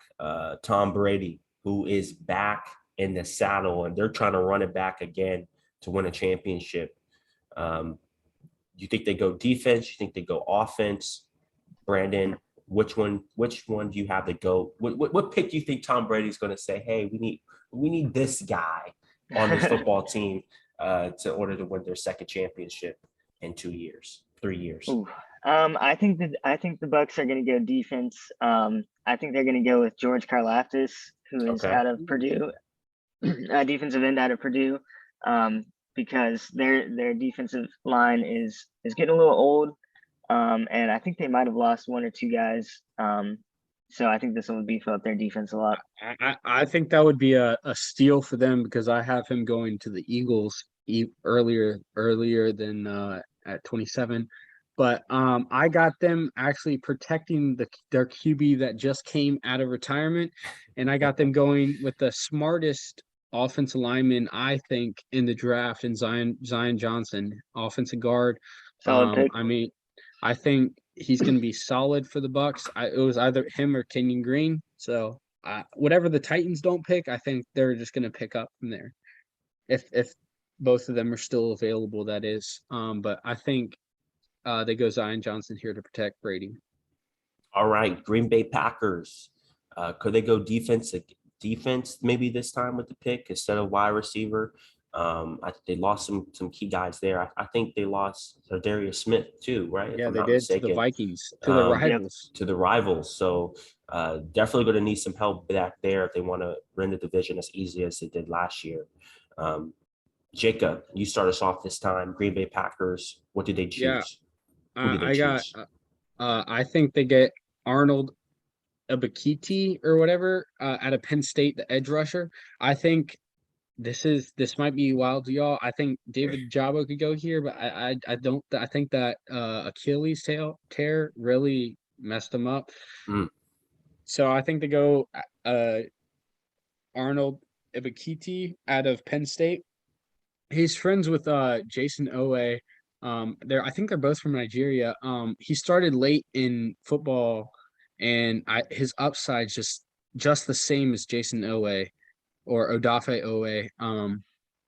Tom Brady, who is back in the saddle, and they're trying to run it back again to win a championship. You think they go defense? You think they go offense? Brandon, which one do you have to go? What pick do you think Tom Brady's going to say, hey, we need this guy on this football team to order to win their second championship in 3 years? Ooh. I think the Bucs are going to go defense. I think they're going to go with George Karlaftis, who is out of Purdue, a defensive end out of Purdue, because their defensive line is getting a little old, and I think they might have lost one or two guys. So I think this will beef up their defense a lot. I think that would be a steal for them because I have him going to the Eagles earlier than at 27. But I got them actually protecting their QB that just came out of retirement, and I got them going with the smartest offensive lineman I think in the draft in Zion Johnson, offensive guard. Solid pick. I mean, I think he's going to be solid for the Bucks. It was either him or Kenyon Green. So whatever the Titans don't pick, I think they're just going to pick up from there. If both of them are still available, that is. But I think they go Zion Johnson here to protect Brady. All right, Green Bay Packers. Could they go defense maybe this time with the pick instead of wide receiver? They lost some key guys there. I think they lost Darius Smith too, right? Yeah, they did mistaken. To the Vikings, to the rivals. To the rivals. So definitely going to need some help back there if they want to win the division as easy as they did last year. Jacob, you start us off this time. Green Bay Packers. What did they choose? Yeah. I think they get Arnold Ebiketie or whatever out of Penn State, the edge rusher. I think this might be wild to y'all. I think David Jabo could go here, but I think that Achilles tear really messed him up. So I think they go Arnold Ebiketie out of Penn State. He's friends with Jason Owe. I think they're both from Nigeria. He started late in football, and his upside just the same as Jason Owe or Odafe Owe.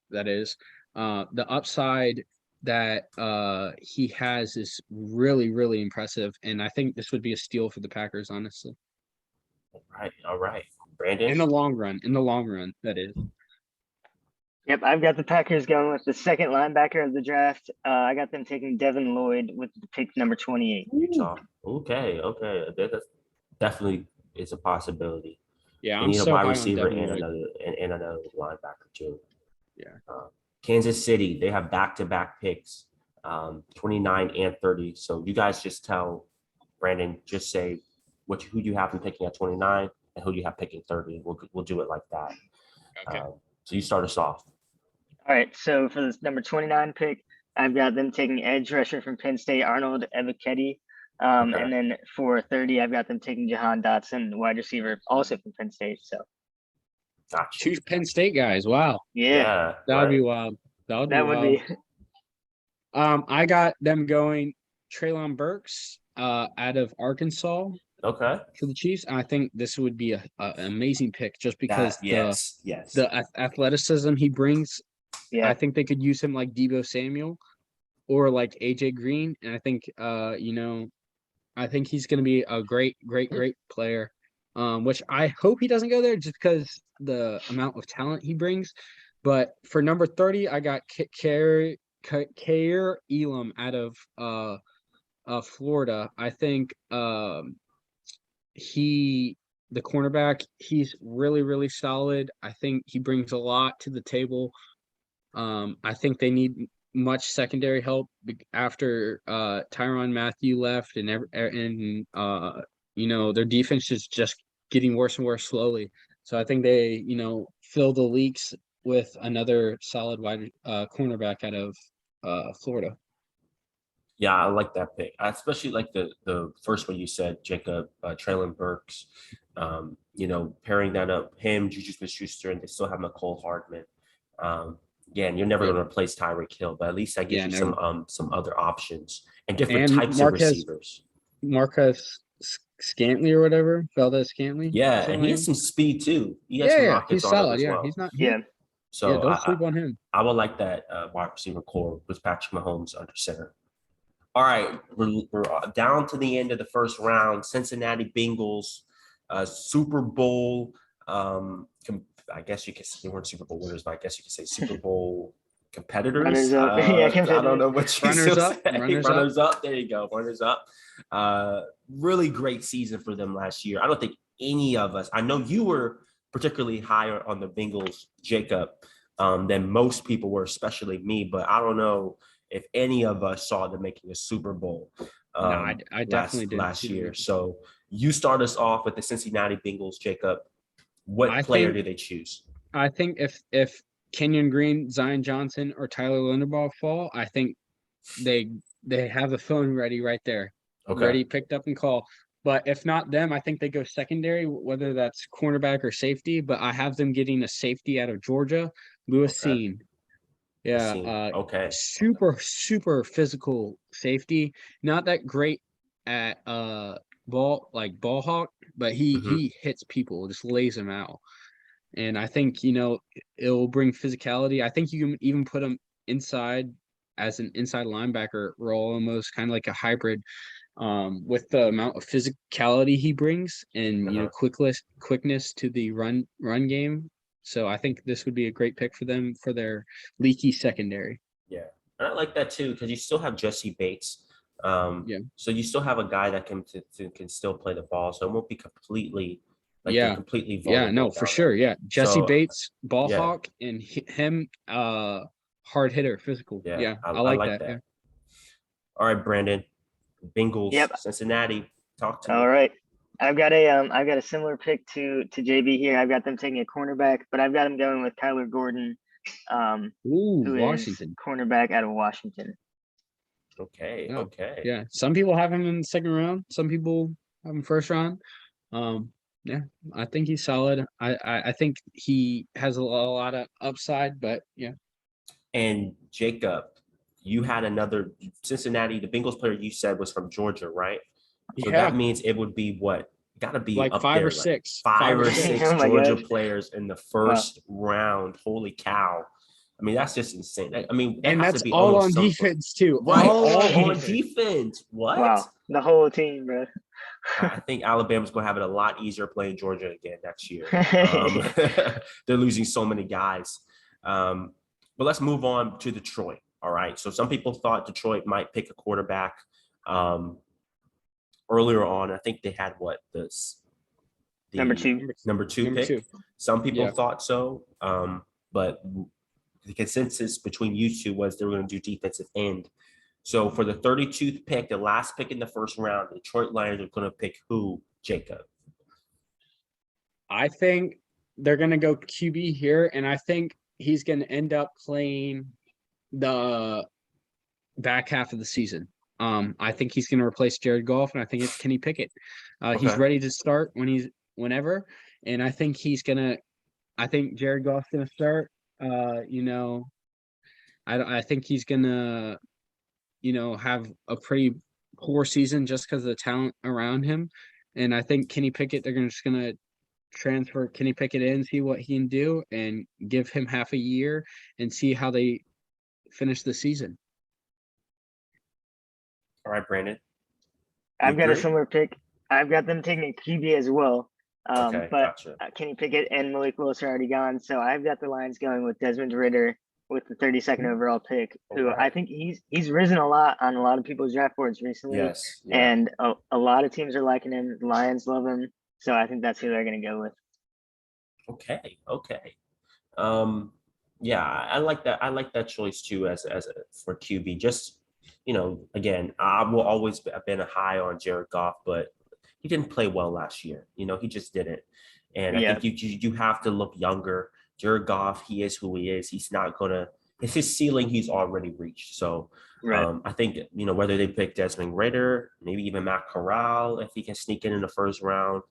That is the upside that he has is really, really impressive, and I think this would be a steal for the Packers, honestly. All right, Brandon. In the long run, that is. Yep, I've got the Packers going with the second linebacker of the draft. I got them taking Devin Lloyd with the pick number 28. Okay. That definitely is a possibility. Yeah, I'm so high on wide receiver Devin and another linebacker too. Yeah. Kansas City, they have back-to-back picks, 29 and 30. So you guys just tell Brandon, just say who you have him picking at 29 and who you have picking 30. We'll do it like that. Okay. So you start us off. All right. So for this number 29 pick, I've got them taking edge rusher from Penn State, Arnold Ebiketie. And then for 30, I've got them taking Jahan Dotson, wide receiver, also from Penn State. So gotcha. 2 Penn State guys. Wow. Yeah. That would be wild. That would be. I got them going Treylon Burks out of Arkansas. Okay. For the Chiefs, I think this would be an amazing pick just because the athleticism he brings. Yeah. I think they could use him like Deebo Samuel or like AJ Green, and I think I think he's going to be a great player. Which I hope he doesn't go there just because the amount of talent he brings. But for number 30, I got Kair Elam out of Florida. I think the cornerback, he's really, really solid. I think he brings a lot to the table. I think they need much secondary help after Tyrann Mathieu left, and their defense is just getting worse and worse slowly. So I think they fill the leaks with another solid wide cornerback out of Florida. Yeah, I like that pick. I especially like the first one you said, Jacob, Treylon Burks. Pairing that up, him, Juju Smith-Schuster, and they still have McCole Hardman. And you're never going to replace Tyreek Hill, but at least that gives you some other options and different types of receivers. Marcus Scantling or whatever, Valdez Scantling. Yeah, and he has some speed too. He has some rockets he's solid. Well. He's not. So don't sleep on him. I would like that wide receiver core with Patrick Mahomes under center. All right, we're down to the end of the first round. Cincinnati Bengals, Super Bowl. I guess you could say they weren't Super Bowl winners, but I guess you could say Super Bowl competitors. I don't know what you say. Runners up. There you go. Runners up. Really great season for them last year. I don't think any of us. I know you were particularly higher on the Bengals, Jacob, than most people were, especially me. But I don't know if any of us saw them making a Super Bowl I definitely did last year. So you start us off with the Cincinnati Bengals, Jacob. What player do they choose? I think if Kenyon Green, Zion Johnson, or Tyler Linderbaugh fall, I think they they have the phone ready right there, Okay. ready, picked up and call. But if not them, I think they go secondary, whether that's cornerback or safety. But I have them getting a safety out of Georgia, Lewis Cine. Yeah, Okay. super physical safety. Not that great at ball hawk, but he hits people, just lays them out. And I think, it'll bring physicality. I think you can even put him inside as an inside linebacker role, almost kind of like a hybrid, with the amount of physicality he brings and quickness to the run game. So I think this would be a great pick for them for their leaky secondary. Yeah, and I like that too because you still have Jesse Bates. So you still have a guy that can still play the ball, so it won't be completely they're completely vulnerable. Yeah, no, for sure. Yeah, Jesse Bates, ball hawk, and him, hard hitter, physical. Yeah, I like that. Yeah. All right, Brandon, Bengals, Yep. Cincinnati. Talk to me. All right. I've got a similar pick to JB here. I've got them taking a cornerback, but I've got them going with Kyler Gordon, who Washington. is cornerback out of Washington. Okay. Oh, okay. Yeah. Some people have him in the second round. Some people have him first round. Yeah, I think he's solid. I think he has a lot of upside, but yeah. And Jacob, you had another Cincinnati, the Bengals player you said was from Georgia, right? So that means it would be what? Got to be like up five there, or six. Like five or six Oh my Georgia gosh. players in the first round. Holy cow. I mean, that's just insane. I mean, and that's all on defense too. Right, all on defense. What? Wow, the whole team, bro. I think Alabama's going to have it a lot easier playing Georgia again next year. They're losing so many guys. But let's move on to Detroit. All right. So some people thought Detroit might pick a quarterback earlier on. I think they had the number two pick. Some people thought so. But the consensus between you two was they were going to do defensive end. So for the 32th pick, the last pick in the first round, the Detroit Lions are going to pick who, Jacob? I think they're going to go QB here, and I think he's going to end up playing the back half of the season. I think he's going to replace Jared Goff, and I think it's Kenny Pickett. He's ready to start whenever, and I think I think Jared Goff's going to start. I think he's going to have a pretty poor season just because of the talent around him. And I think Kenny Pickett, they're just going to transfer Kenny Pickett in, see what he can do, and give him half a year and see how they finish the season. All right, Brandon. I've got a similar pick. I've got them taking a QB as well. But gotcha. Kenny Pickett and Malik Willis are already gone. So I've got the Lions going with Desmond Ridder with the 32nd overall pick, who I think he's risen a lot on a lot of people's draft boards recently. Yes. Yeah. And a lot of teams are liking him. The Lions love him. So I think that's who they're going to go with. Okay. Yeah, I like that. I like that choice too as for QB. Just, again, I will always have been a high on Jared Goff, but he didn't play well last year. He just didn't. And I think you have to look younger. Jared Goff, he is who he is. He's not gonna. It's his ceiling. He's already reached. So I think whether they pick Desmond Ridder, maybe even Matt Corral, if he can sneak in the first round,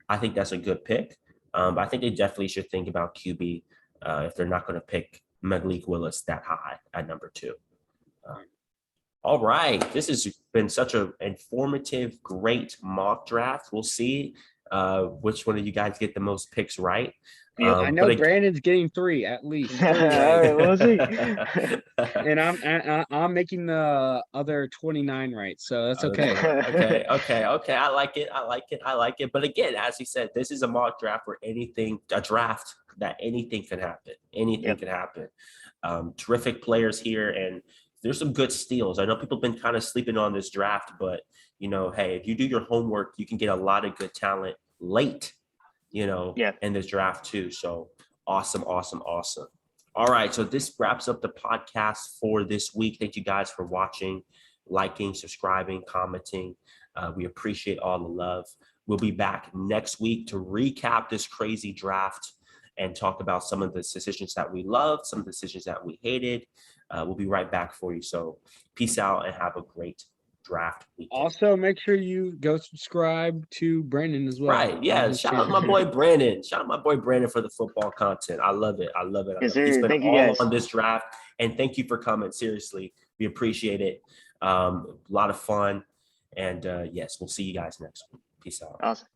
I think that's a good pick. But I think they definitely should think about QB if they're not going to pick Malik Willis that high at number 2. All right, this has been such an informative, great mock draft. We'll see which one of you guys get the most picks right. I know Brandon's getting 3 at least. 3 All right, we'll see. And I'm making the other 29 right, so that's okay. Okay. I like it. But again, as he said, this is a mock draft where a draft that anything can happen. Anything can happen. Terrific players here, and there's some good steals. I know people have been kind of sleeping on this draft, but hey, if you do your homework, you can get a lot of good talent late. In this draft too. So awesome. All right. So this wraps up the podcast for this week. Thank you guys for watching, liking, subscribing, commenting. We appreciate all the love. We'll be back next week to recap this crazy draft and talk about some of the decisions that we loved, some of the decisions that we hated. We'll be right back for you. So peace out and have a great draft weekend. Also, make sure you go subscribe to Brandon as well. Right. Yeah. Shout out my boy Brandon. Shout out my boy Brandon for the football content. I love it. I love it. Yes, He's been thank you all guys on this draft. And thank you for coming. Seriously. We appreciate it. A lot of fun. And yes, we'll see you guys next week. Peace out. Awesome.